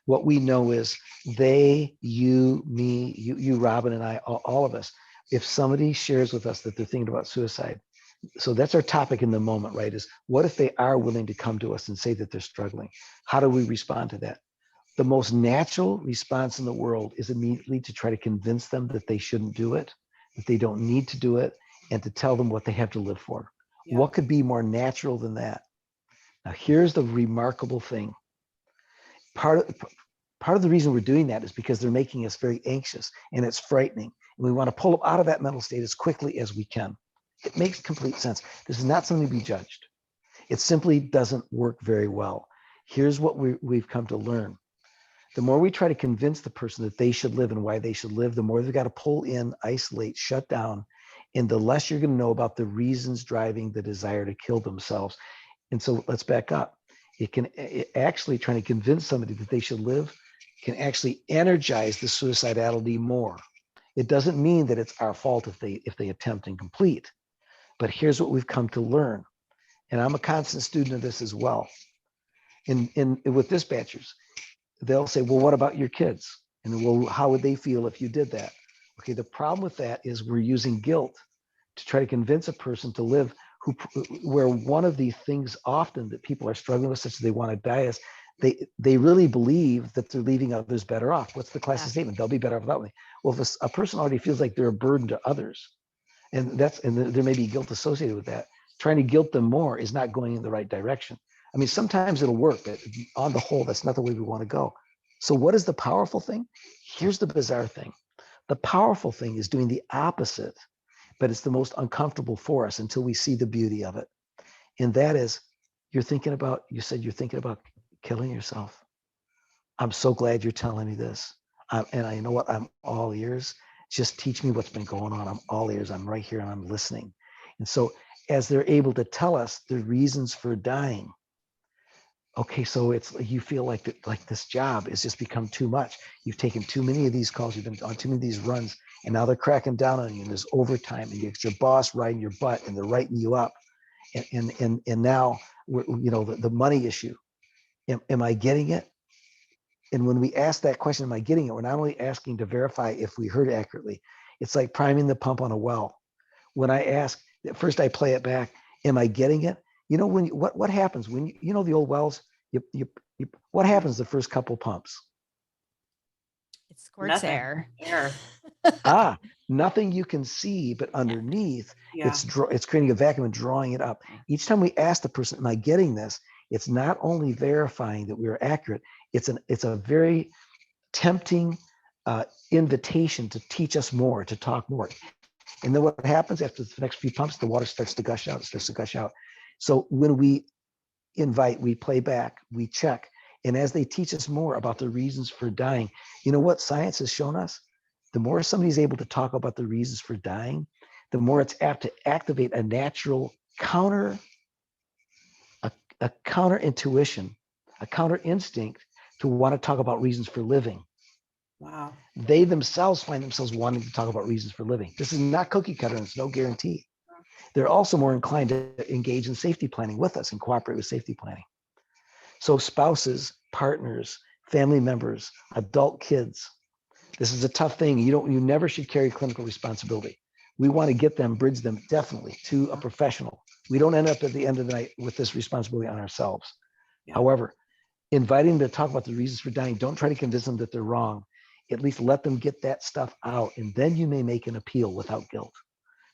what we know is they, you, me, you, Robyn, and I, all of us, if somebody shares with us that they're thinking about suicide, so that's our topic in the moment, right? Is what if they are willing to come to us and say that they're struggling? How do we respond to that? The most natural response in the world is immediately to try to convince them that they shouldn't do it, that they don't need to do it, and to tell them what they have to live for. Yeah. What could be more natural than that? Now, here's the remarkable thing. Part of the reason we're doing that is because they're making us very anxious and it's frightening. And we want to pull them out of that mental state as quickly as we can. It makes complete sense. This is not something to be judged. It simply doesn't work very well. Here's what we've come to learn. The more we try to convince the person that they should live and why they should live, the more they've got to pull in, isolate, shut down, and the less you're going to know about the reasons driving the desire to kill themselves. And so let's back up. It actually trying to convince somebody that they should live can actually energize the suicidality more. It doesn't mean that it's our fault if they attempt and complete. But here's what we've come to learn. And I'm a constant student of this as well. With dispatchers, they'll say, well, what about your kids? And well, how would they feel if you did that? Okay, the problem with that is we're using guilt to try to convince a person to live where one of the things often that people are struggling with, such as they want to die, is they really believe that they're leaving others better off. What's the classic statement? They'll be better off without me. Well, if a person already feels like they're a burden to others, and there may be guilt associated with that, trying to guilt them more is not going in the right direction. I mean, sometimes it'll work, but on the whole, that's not the way we want to go. So what is the powerful thing? Here's the bizarre thing. The powerful thing is doing the opposite, but it's the most uncomfortable for us until we see the beauty of it. And that is, you said you're thinking about killing yourself. I'm so glad you're telling me this. And I know what, I'm all ears. Just teach me what's been going on. I'm all ears. I'm right here and I'm listening. And so as they're able to tell us the reasons for dying, okay, so it's you feel like this job has just become too much. You've taken too many of these calls. You've been on too many of these runs, and now they're cracking down on you. And there's overtime, and you get your boss riding your butt, and they're writing you up. And now the money issue. Am I getting it? And when we ask that question, am I getting it? We're not only asking to verify if we heard accurately. It's like priming the pump on a well. When I ask, first I play it back. Am I getting it? You know, what happens when you know the old wells? What happens the first couple pumps? It squirts air. Nothing you can see, but underneath, it's creating a vacuum and drawing it up. Each time we ask the person, "Am I getting this?" It's not only verifying that we are accurate. It's a very tempting invitation to teach us more, to talk more. And then what happens after the next few pumps? The water starts to gush out. It starts to gush out. So when we invite, we play back, we check. And as they teach us more about the reasons for dying, you know what science has shown us? The more somebody's able to talk about the reasons for dying, the more it's apt to activate a natural counter intuition, a counter instinct to want to talk about reasons for living. Wow. They themselves find themselves wanting to talk about reasons for living. This is not cookie cutter, and it's no guarantee. They're also more inclined to engage in safety planning with us and cooperate with safety planning. So spouses, partners, family members, adult kids, this is a tough thing. You never should carry clinical responsibility. We want to get them, bridge them definitely to a professional. We don't end up at the end of the night with this responsibility on ourselves. Yeah. However, inviting them to talk about the reasons for dying, don't try to convince them that they're wrong. At least let them get that stuff out, and then you may make an appeal without guilt.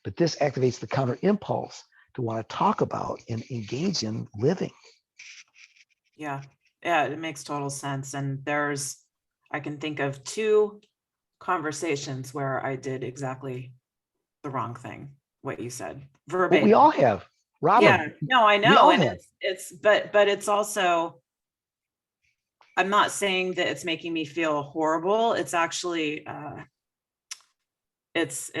But this activates the counter impulse to want to talk about and engage in living. Yeah, it makes total sense. And I can think of 2 conversations where I did exactly the wrong thing, what you said, verbatim. Well, we all have, Robyn. Yeah, no, I know. And but it's also, I'm not saying that it's making me feel horrible. It's actually, it's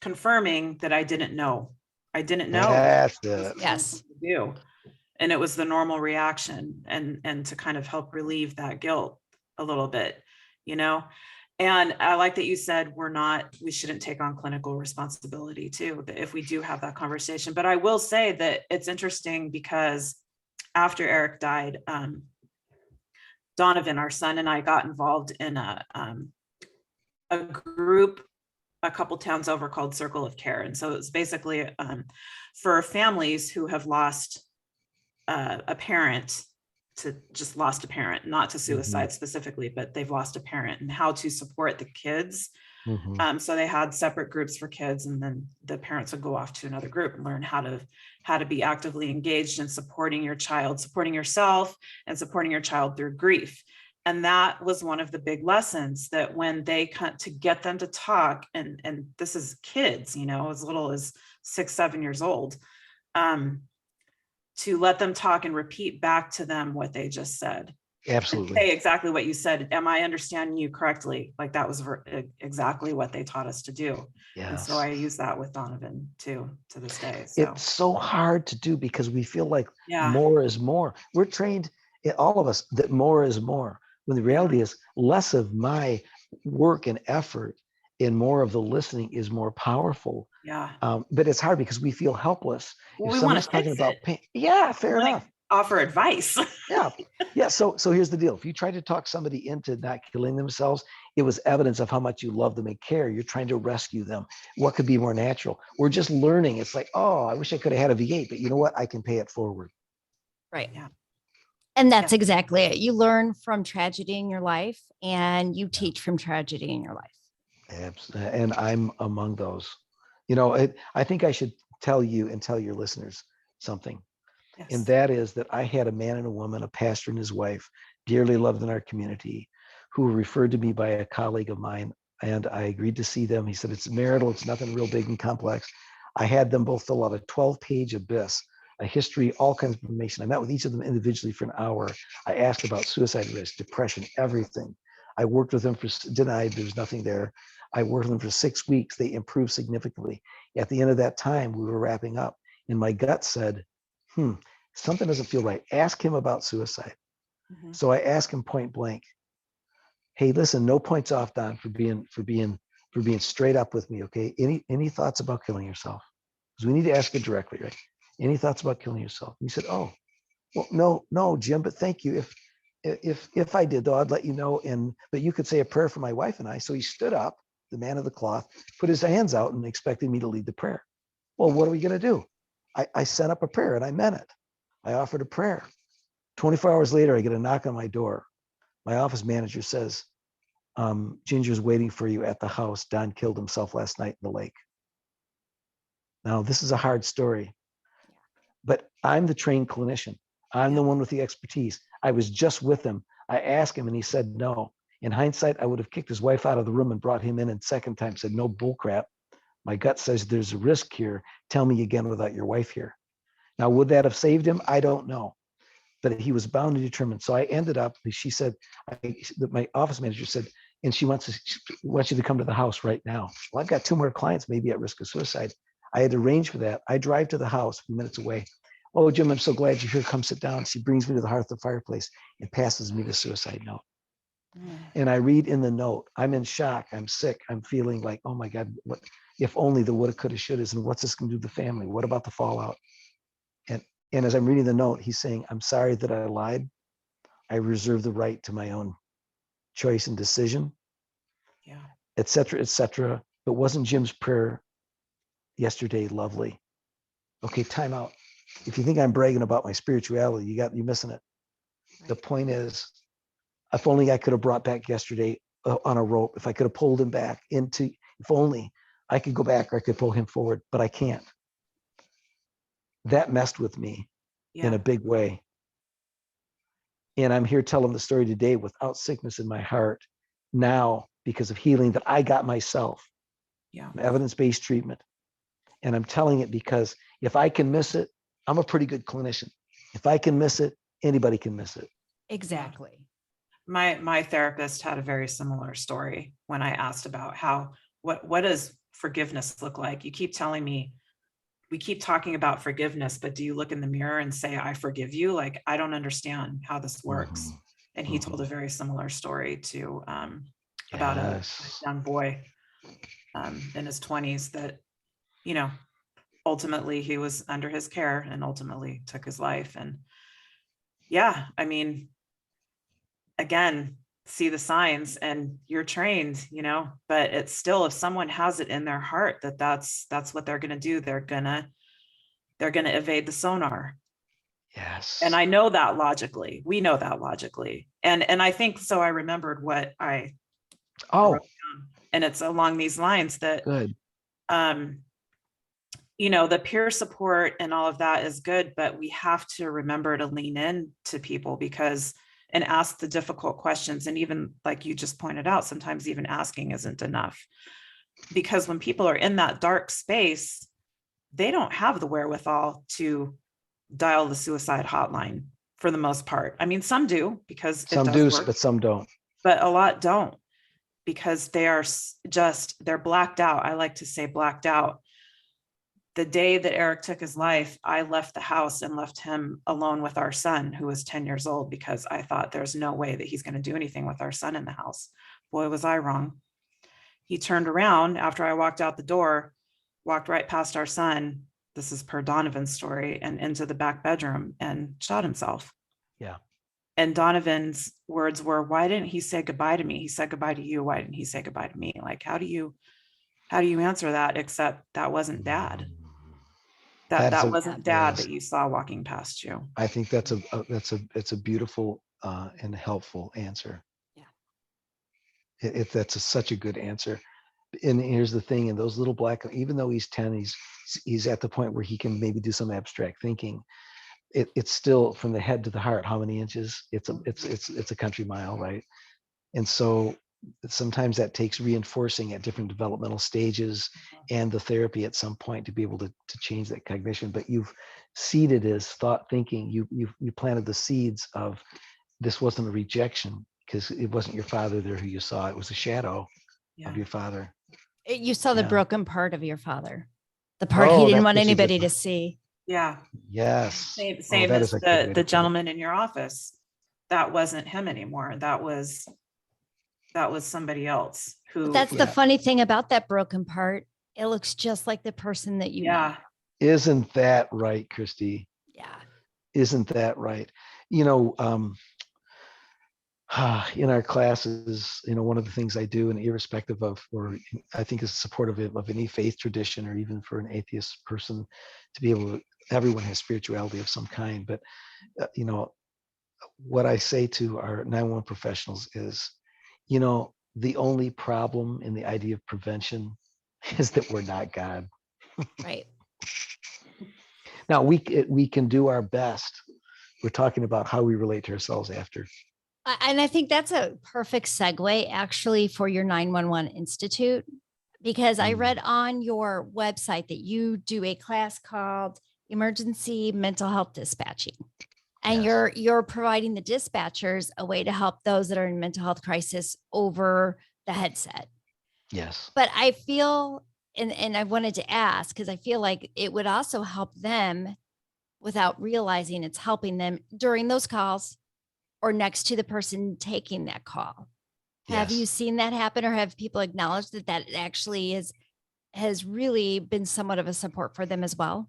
confirming that I didn't know. I didn't know That's what it. Yes. to do. And it was the normal reaction, and to kind of help relieve that guilt a little bit, you know? And I like that you said we shouldn't take on clinical responsibility too, if we do have that conversation. But I will say that it's interesting because after Eric died, Donovan, our son, and I got involved in a group a couple towns over called Circle of Care. And so it's basically for families who have lost a parent, not to suicide specifically, but they've lost a parent, and how to support the kids. So they had separate groups for kids, and then the parents would go off to another group and learn how to be actively engaged in supporting your child, supporting yourself, and supporting your child through grief. And that was one of the big lessons, that when they come to get them to talk, and this is kids, you know, as little as 6, 7 years old, to let them talk and repeat back to them what they just said. Absolutely. Say exactly what you said. Am I understanding you correctly? Like, that was exactly what they taught us to do. Yes. And so I use that with Donovan too, to this day. So it's so hard to do because we feel like more is more. We're trained, all of us, that more is more. When the reality is less of my work and effort and more of the listening is more powerful. Yeah. But it's hard because we feel helpless. Well, if we someone's talking about pain, fair enough. Offer advice. Yeah. So here's the deal. If you try to talk somebody into not killing themselves, it was evidence of how much you love them and care. You're trying to rescue them. What could be more natural? We're just learning. It's like, oh, I wish I could have had a V8, but you know what? I can pay it forward. Right. Yeah. And that's exactly it. You learn from tragedy in your life, and you teach from tragedy in your life. Absolutely. And I'm among those. You know, I think I should tell you and tell your listeners something. Yes. And that is that I had a man and a woman, a pastor and his wife, dearly loved in our community, who were referred to me by a colleague of mine. And I agreed to see them. He said, it's marital. It's nothing real big and complex. I had them both fill out a 12-page abyss, a history, all kinds of information. I met with each of them individually for an hour. I asked about suicide risk, depression, everything. I worked with them for denied. There was nothing there. I worked with them for 6 weeks. They improved significantly. At the end of that time, we were wrapping up. And my gut said, something doesn't feel right. Ask him about suicide. So I asked him point blank, hey, listen, no points off, Don, for being straight up with me. Okay. Any thoughts about killing yourself? Because we need to ask it directly, right? Any thoughts about killing yourself? And he said, oh, well, no, Jim, but thank you. If I did, though, I'd let you know. But you could say a prayer for my wife and I. So he stood up, the man of the cloth, put his hands out and expected me to lead the prayer. Well, what are we going to do? I sent up a prayer and I meant it. I offered a prayer. 24 hours later, I get a knock on my door. My office manager says, Ginger's waiting for you at the house. Don killed himself last night in the lake. Now, this is a hard story, but I'm the trained clinician. I'm the one with the expertise. I was just with him. I asked him and he said no. In hindsight, I would have kicked his wife out of the room and brought him in, and second time said, no bullcrap. My gut says there's a risk here. Tell me again without your wife here. Now, would that have saved him? I don't know. But he was bound and determined. So I ended up, she said, my office manager said, and she wants you to come to the house right now. Well, I've got 2 more clients maybe at risk of suicide. I had to arrange for that. I drive to the house a few minutes away. Oh, Jim, I'm so glad you're here. Come sit down. She brings me to the hearth of the fireplace and passes me the suicide note. And I read in the note, I'm in shock. I'm sick. I'm feeling like, oh my God, what if only the woulda, coulda, shouldas, and what's this going to do to the family? What about the fallout? And as I'm reading the note, he's saying, I'm sorry that I lied. I reserve the right to my own choice and decision, et cetera. But wasn't Jim's prayer yesterday lovely? Okay, time out. If you think I'm bragging about my spirituality, you're missing it. Right. The point is, if only I could have brought back yesterday on a rope, if I could have pulled him back if only I could go back or I could pull him forward, but I can't. That messed with me in a big way. And I'm here telling the story today without sickness in my heart now because of healing that I got myself. Evidence-based treatment. And I'm telling it because if I can miss it, I'm a pretty good clinician. If I can miss it, anybody can miss it. Exactly. My therapist had a very similar story when I asked about what does forgiveness look like? You keep telling me we keep talking about forgiveness, but do you look in the mirror and say, I forgive you? Like, I don't understand how this works. And he told a very similar story to about a young boy in his 20s that, you know, ultimately he was under his care and ultimately took his life. And yeah, I mean, again, see the signs and you're trained, you know, but it's still, if someone has it in their heart that that's what they're going to do, they're going to evade the sonar. Yes. And I know that logically. We know that logically. And I think so. I remembered what I wrote down, and it's along these lines that good. You know, the peer support and all of that is good, but we have to remember to lean in to people and ask the difficult questions. And even like you just pointed out, sometimes even asking isn't enough, because when people are in that dark space, they don't have the wherewithal to dial the suicide hotline for the most part. I mean, some do, because some do, but some don't. But a lot don't, because they are they're blacked out. I like to say blacked out. The day that Eric took his life, I left the house and left him alone with our son, who was 10 years old, because I thought there's no way that he's going to do anything with our son in the house. Boy, was I wrong. He turned around after I walked out the door, walked right past our son. This is per Donovan's story, and into the back bedroom and shot himself. Yeah. And Donovan's words were, why didn't he say goodbye to me? He said goodbye to you. Why didn't he say goodbye to me? Like, how do you answer that, except that wasn't Dad? That wasn't Dad that you saw walking past you. I think that's a beautiful and helpful answer. Yeah. That's such a good answer. And here's the thing, in those little black, even though he's 10, he's at the point where he can maybe do some abstract thinking. It's still from the head to the heart. How many inches? It's a country mile, right? And so sometimes that takes reinforcing at different developmental stages and the therapy at some point to be able to change that cognition. But you've seeded his thought thinking. You planted the seeds of, this wasn't a rejection because it wasn't your father there who you saw. It was a shadow of your father. You saw the broken part of your father, the part he didn't want anybody to see. Yeah. Yes. Same as the gentleman in your office. That wasn't him anymore. That was somebody else who. That's the funny thing about that broken part. It looks just like the person that you know. Isn't that right, Christy? Yeah. Isn't that right? You know, in our classes, you know, one of the things I do, and irrespective of, or I think is supportive of any faith tradition, or even for an atheist person to be able to, everyone has spirituality of some kind. But, you know, what I say to our 911 professionals is, you know, the only problem in the idea of prevention is that we're not God. Right. Now we can do our best. We're talking about how we relate to ourselves after. And I think that's a perfect segue actually for your 911 Institute, because I read on your website that you do a class called Emergency Mental Health Dispatching. And you're providing the dispatchers a way to help those that are in mental health crisis over the headset. Yes. But I feel, and I wanted to ask, because I feel like it would also help them without realizing it's helping them during those calls or next to the person taking that call. Have you seen that happen, or have people acknowledged that actually has really been somewhat of a support for them as well?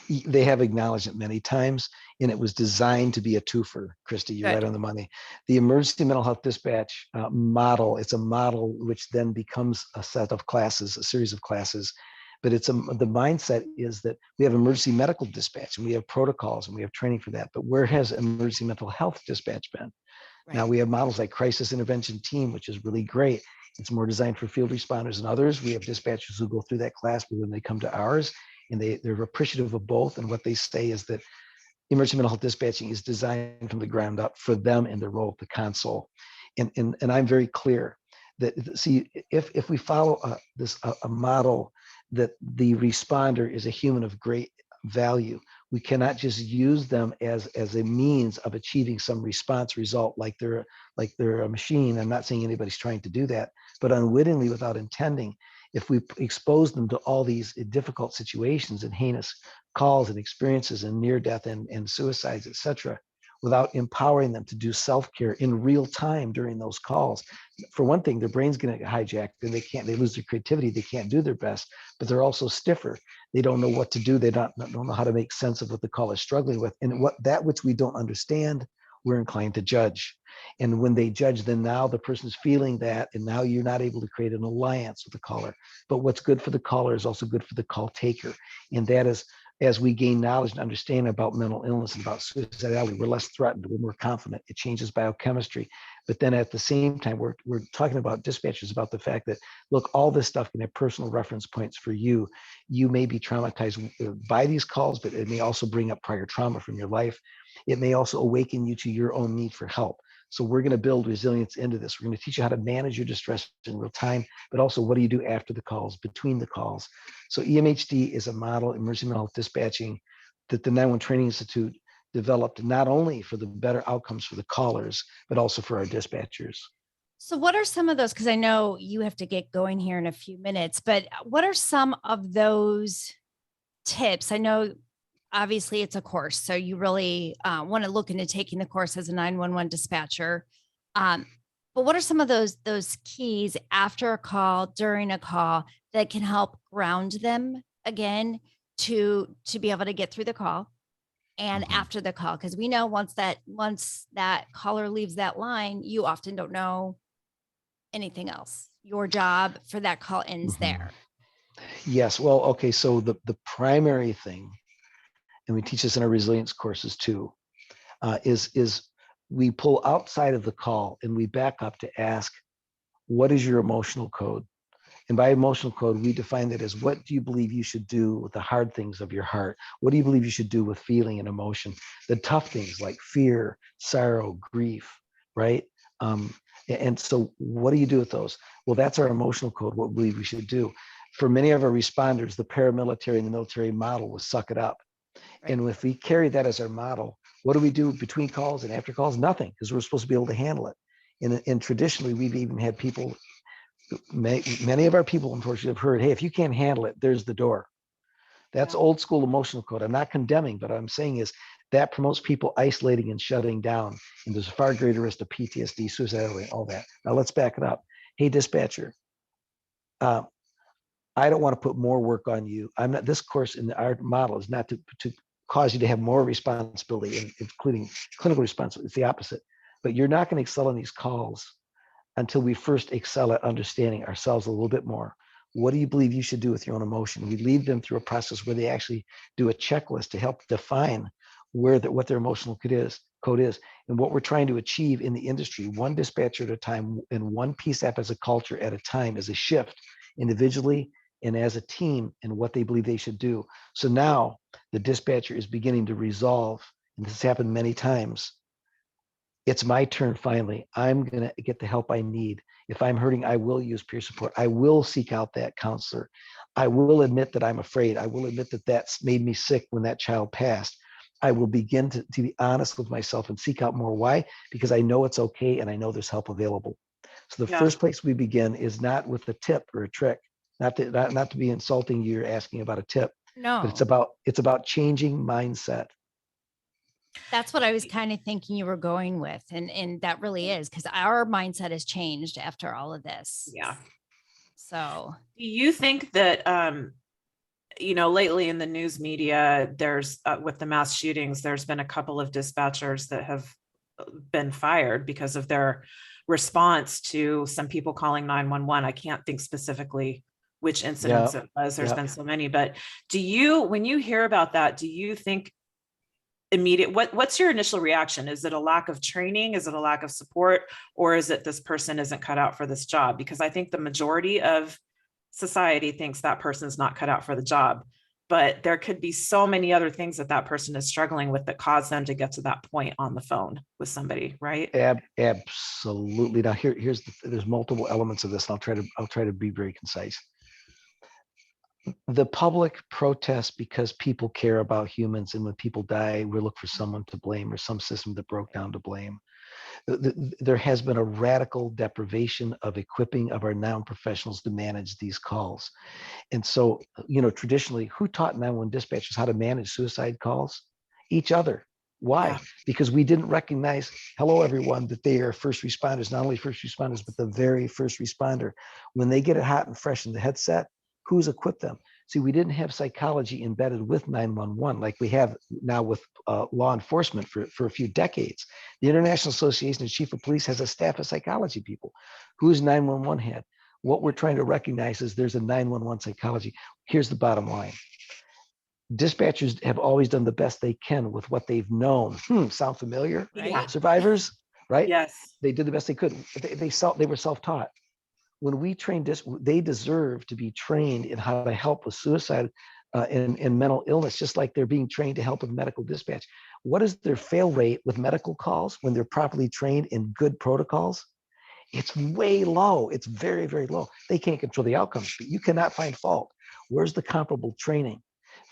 They have acknowledged it many times, and it was designed to be a twofer. Christy, you're right on the money. The emergency mental health dispatch model, it's a model which then becomes a set of classes, a series of classes. But the mindset is that we have emergency medical dispatch, and we have protocols, and we have training for that. But where has emergency mental health dispatch been? Right. Now we have models like crisis intervention team, which is really great. It's more designed for field responders and others. We have dispatchers who go through that class, but when they come to ours, and they're appreciative of both. And what they say is that emergency mental health dispatching is designed from the ground up for them and their role at the console. And I'm very clear that, see, if we follow a model that the responder is a human of great value, we cannot just use them as a means of achieving some response result, like they're a machine. I'm not saying anybody's trying to do that, but unwittingly, without intending. if we expose them to all these difficult situations and heinous calls and experiences and near death and suicides, etc., without empowering them to do self-care in real time during those calls. For one thing, their brain's going to get hijacked and they lose their creativity. They can't do their best, but they're also stiffer. They don't know what to do. They don't know how to make sense of what the call is struggling with. And that which we don't understand, we're inclined to judge. And when they judge, then now the person's feeling that, and now you're not able to create an alliance with the caller. But what's good for the caller is also good for the call taker. And that is, as we gain knowledge and understanding about mental illness and about suicidality, we're less threatened, we're more confident. It changes biochemistry. But then at the same time, we're talking about dispatchers about the fact that, look, all this stuff can have personal reference points for you. You may be traumatized by these calls, but it may also bring up prior trauma from your life. It may also awaken you to your own need for help. So we're going to build resilience into this. We're going to teach you how to manage your distress in real time, but also what do you do after the calls, between the calls. So EMHD is a model, emergency mental health dispatching, that the 911 Training Institute developed not only for the better outcomes for the callers, but also for our dispatchers. So what are some of those, because I know you have to get going here in a few minutes, but what are some of those tips? I know obviously it's a course, so you really want to look into taking the course as a 911 dispatcher. But what are some of those keys after a call, during a call, that can help ground them again to be able to get through the call and after the call? Because we know once that caller leaves that line, you often don't know anything else. Your job for that call ends there. Yes. Well, okay. So the primary thing, and we teach this in our resilience courses too, is we pull outside of the call and we back up to ask, what is your emotional code? And by emotional code, we define that as, what do you believe you should do with the hard things of your heart? What do you believe you should do with feeling and emotion? The tough things like fear, sorrow, grief, right? And so what do you do with those? Well, that's our emotional code, what we believe we should do. For many of our responders, the paramilitary and the military model was suck it up. Right. And if we carry that as our model, what do we do between calls and after calls? Nothing, because we're supposed to be able to handle it. And traditionally, we've even had people, many of our people, unfortunately, have heard, hey, if you can't handle it, there's the door. That's old school emotional code. I'm not condemning, but what I'm saying is that promotes people isolating and shutting down. And there's a far greater risk of PTSD, suicidality, all that. Now let's back it up. Hey, dispatcher, I don't want to put more work on you. I'm not, this course in our model is not to cause you to have more responsibility, including clinical responsibility. It's the opposite. But you're not going to excel in these calls until we first excel at understanding ourselves a little bit more. What do you believe you should do with your own emotion? We lead them through a process where they actually do a checklist to help define what their emotional code is, and what we're trying to achieve in the industry, one dispatcher at a time and one PSAP as a culture at a time, as a shift individually and as a team, and what they believe they should do. So now the dispatcher is beginning to resolve, and this has happened many times. It's my turn finally. I'm going to get the help I need. If I'm hurting, I will use peer support. I will seek out that counselor. I will admit that I'm afraid. I will admit that that's made me sick when that child passed. I will begin to be honest with myself and seek out more. Why? Because I know it's okay and I know there's help available. So the first place we begin is not with a tip or a trick. Not to be insulting, you're asking about a tip. No, but it's about changing mindset. That's what I was kind of thinking you were going with. And that really is, because our mindset has changed after all of this. Yeah. So do you think that, lately in the news media, there's with the mass shootings, there's been a couple of dispatchers that have been fired because of their response to some people calling 911. I can't think specifically which incidents it was. There's been so many, but when you hear about that, do you think what's your initial reaction? Is it a lack of training? Is it a lack of support? Or is it this person isn't cut out for this job? Because I think the majority of society thinks that person's not cut out for the job, but there could be so many other things that person is struggling with that cause them to get to that point on the phone with somebody, right? Absolutely. Now there's multiple elements of this. And I'll try to be very concise. The public protests because people care about humans, and when people die, we look for someone to blame or some system that broke down to blame. There has been a radical deprivation of equipping of our non-professionals to manage these calls. And so, traditionally, who taught 911 dispatchers how to manage suicide calls? Each other. Why? Yeah. Because we didn't recognize, hello, everyone, that they are first responders, not only first responders, but the very first responder. When they get it hot and fresh in the headset, who's equipped them? See, we didn't have psychology embedded with 911 like we have now with law enforcement for a few decades. The International Association of Chief of Police has a staff of psychology people. Who's 911 had? What we're trying to recognize is there's a 911 psychology. Here's the bottom line. Dispatchers have always done the best they can with what they've known. Sound familiar? Yeah. Survivors, right? Yes. They did the best they could. They were self-taught. When we trained they deserve to be trained in how to help with suicide and mental illness, just like they're being trained to help with medical dispatch. What is their fail rate with medical calls when they're properly trained in good protocols? It's way low. It's very, very low. They can't control the outcomes, but you cannot find fault. Where's the comparable training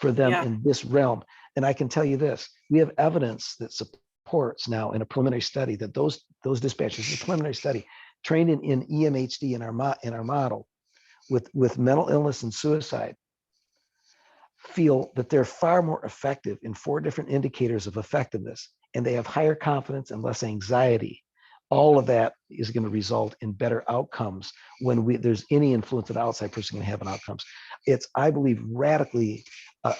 for them in this realm? And I can tell you this, we have evidence that supports now in a preliminary study that those dispatchers, a preliminary study, trained in EMHD in our model with mental illness and suicide, feel that they're far more effective in 4 different indicators of effectiveness, and they have higher confidence and less anxiety. All of that is going to result in better outcomes when there's any influence that an outside person can have on outcomes. It's, I believe, radically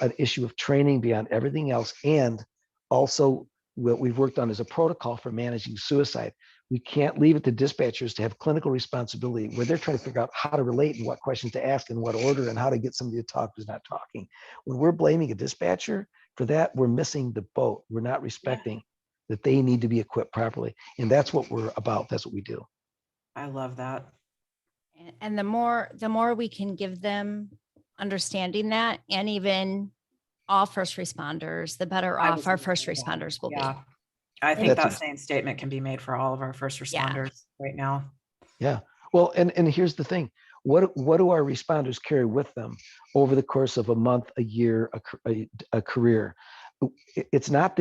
an issue of training beyond everything else, and also what we've worked on is a protocol for managing suicide. We can't leave it to dispatchers to have clinical responsibility where they're trying to figure out how to relate and what questions to ask in what order and how to get somebody to talk who's not talking. When we're blaming a dispatcher for that, we're missing the boat. We're not respecting that they need to be equipped properly. And that's what we're about. That's what we do. I love that. And the more we can give them understanding that, and even all first responders, the better off our first responders will be. I think that same statement can be made for all of our first responders right now. Yeah. Well, and here's the thing. What do our responders carry with them over the course of a month, a year, a career? It's not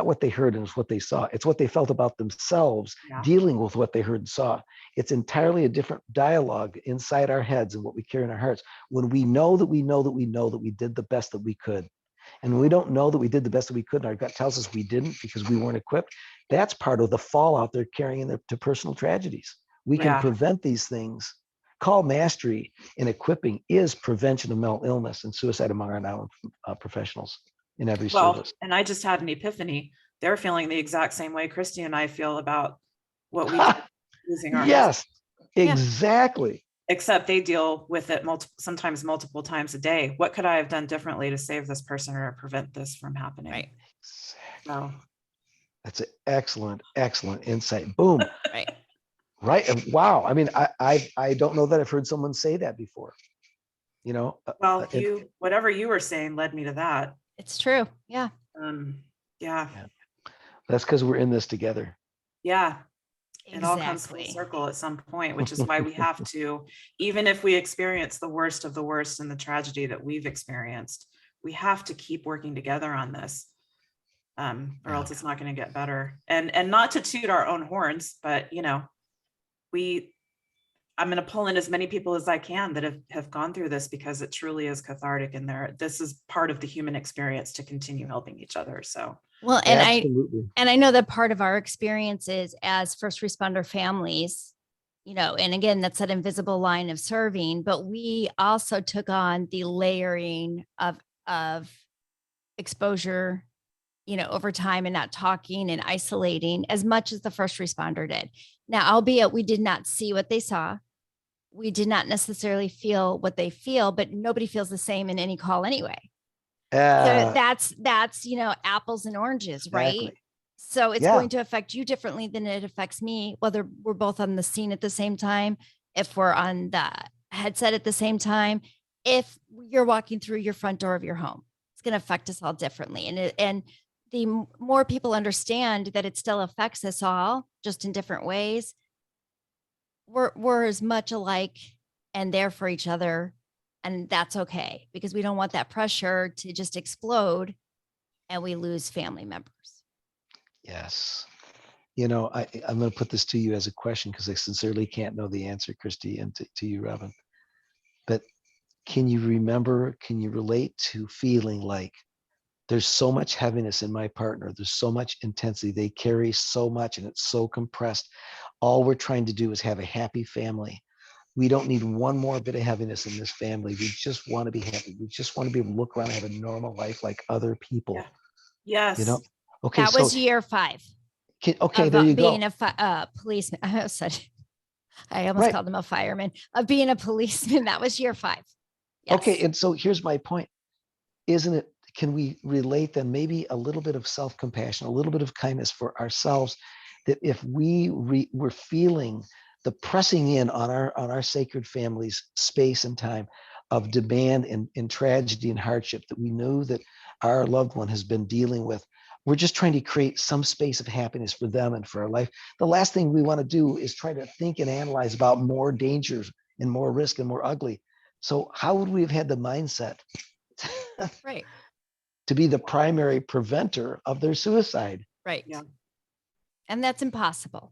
what they heard and it's what they saw. It's what they felt about themselves dealing with what they heard and saw. It's entirely a different dialogue inside our heads and what we carry in our hearts. When we know that we know that we know that we did the best that we could, and when we don't know that we did the best that we could, and our gut tells us we didn't because we weren't equipped, that's part of the fallout they're carrying to personal tragedies. We can prevent these things. Call mastery in equipping is prevention of mental illness and suicide among our non-professionals in every service. And I just had an epiphany. They're feeling the exact same way Christy and I feel about what we did losing our husband. Exactly. Except they deal with it sometimes multiple times a day. What could I have done differently to save this person or prevent this from happening? Right. So that's an excellent insight. Boom. Right. Right. And wow. I mean, I don't know that I've heard someone say that before. Well, whatever you were saying led me to that. It's true. Yeah. That's because we're in this together. Yeah. It all comes full circle at some point, which is why we have to, even if we experience the worst of the worst and the tragedy that we've experienced, we have to keep working together on this, or else it's not going to get better. And not to toot our own horns, but I'm going to pull in as many people as I can that have gone through this, because it truly is cathartic, and this is part of the human experience to continue helping each other. So. Well, and I know that part of our experiences as first responder families, and again, that's that invisible line of serving, but we also took on the layering of exposure, over time, and not talking and isolating as much as the first responder did. Now, albeit we did not see what they saw, we did not necessarily feel what they feel, but nobody feels the same in any call anyway. So that's apples and oranges, right? So it's going to affect you differently than it affects me, whether we're both on the scene at the same time, if we're on the headset at the same time, if you're walking through your front door of your home, it's going to affect us all differently. And the more people understand that it still affects us all, just in different ways, we're as much alike and there for each other And that's okay, because we don't want that pressure to just explode and we lose family members. Yes. You know, I'm going to put this to you as a question because I sincerely can't know the answer, Christy, and to you, Robyn. But can you relate to feeling like there's so much heaviness in my partner, there's so much intensity, they carry so much and it's so compressed. All we're trying to do is have a happy family. We don't need one more bit of heaviness in this family. We just want to be happy. We just want to be able to look around and have a normal life like other people. Yeah. Yes. You know? Okay. That was year 5. Okay, there you being go. a policeman. I almost called him a fireman. Of being a policeman. That was year 5. Yes. Okay, and so here's my point. Isn't it, can we relate then maybe a little bit of self-compassion, a little bit of kindness for ourselves, that if we're feeling the pressing in on our sacred family's space and time of demand and tragedy and hardship that we know that our loved one has been dealing with, we're just trying to create some space of happiness for them and for our life. The last thing we want to do is try to think and analyze about more dangers and more risk and more ugly. So how would we have had the mindset right to be the primary preventer of their suicide? Right. Yeah. And that's impossible.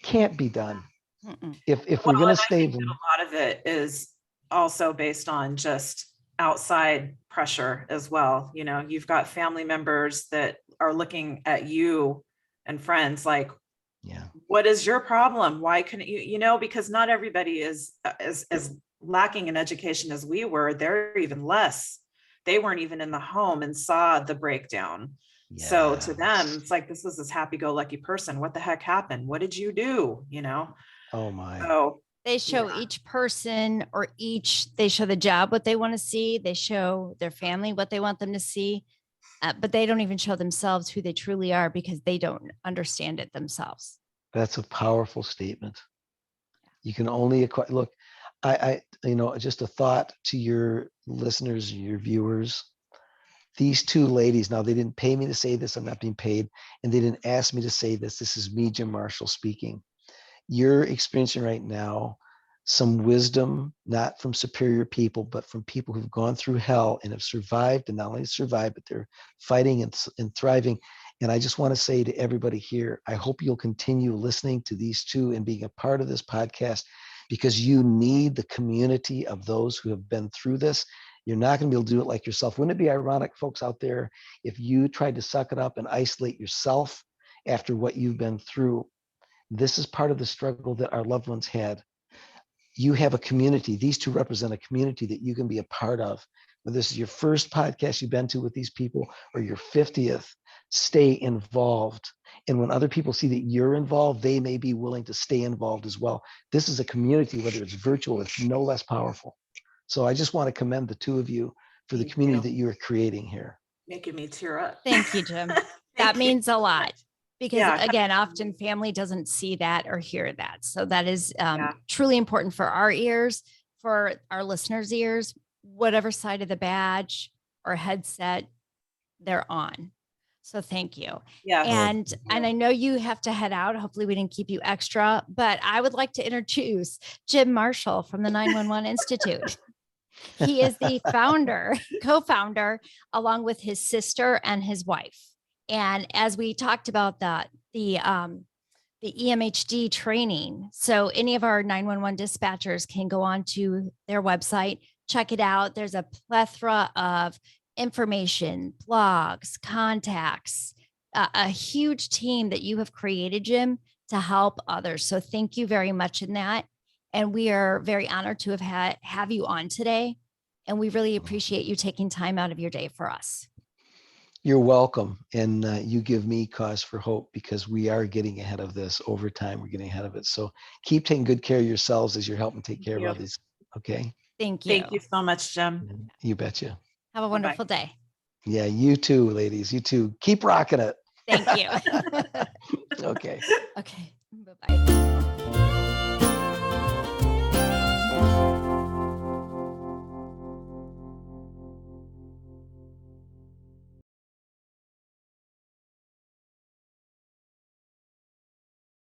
Can't be done. Mm-mm. If we're going to save them. A lot of it is also based on just outside pressure as well. You know, you've got family members that are looking at you and friends like, yeah, what is your problem? Why couldn't you, you know, because not everybody is as lacking in education as we were. They're even less. They weren't even in the home and saw the breakdown. Yes. So to them, it's like, this was this happy-go-lucky person. What the heck happened? What did you do? You know? Oh my. So they show each person or they show the job, what they want to see. They show their family, what they want them to see. But they don't even show themselves who they truly are because they don't understand it themselves. That's a powerful statement. You can only look, I you know, just a thought to your listeners, your viewers. These 2 ladies, now they didn't pay me to say this, I'm not being paid, and they didn't ask me to say this. This is me, Jim Marshall, speaking. You're experiencing right now some wisdom, not from superior people, but from people who've gone through hell and have survived, and not only survived, but they're fighting and thriving. And I just want to say to everybody here, I hope you'll continue listening to these 2 and being a part of this podcast, because you need the community of those who have been through this. You're not going to be able to do it like yourself. Wouldn't it be ironic, folks out there, if you tried to suck it up and isolate yourself after what you've been through? This is part of the struggle that our loved ones had. You have a community. These 2 represent a community that you can be a part of. Whether this is your first podcast you've been to with these people or your 50th, stay involved. And when other people see that you're involved, they may be willing to stay involved as well. This is a community, whether it's virtual, it's no less powerful. So I just want to commend the 2 of you for the community that you are creating here. Making me tear up. Thank you, Jim. That means a lot. Because again, often family doesn't see that or hear that. So that is truly important for our ears, for our listeners' ears, whatever side of the badge or headset they're on. So thank you. Yeah. And I know you have to head out. Hopefully we didn't keep you extra, but I would like to introduce Jim Marshall from the 911 Institute. He is the co-founder, along with his sister and his wife. And as we talked about the EMHD training, so any of our 911 dispatchers can go on to their website, check it out. There's a plethora of information, blogs, contacts, a huge team that you have created, Jim, to help others. So thank you very much in that. And we are very honored to have you on today. And we really appreciate you taking time out of your day for us. You're welcome. And you give me cause for hope, because we are getting ahead of this over time. We're getting ahead of it. So keep taking good care of yourselves as you're helping take care of others. Okay. Thank you. Thank you so much, Jim. You betcha. Have a wonderful day. Yeah, you too, ladies. You too. Keep rocking it. Thank you. Okay. Okay. Bye-bye.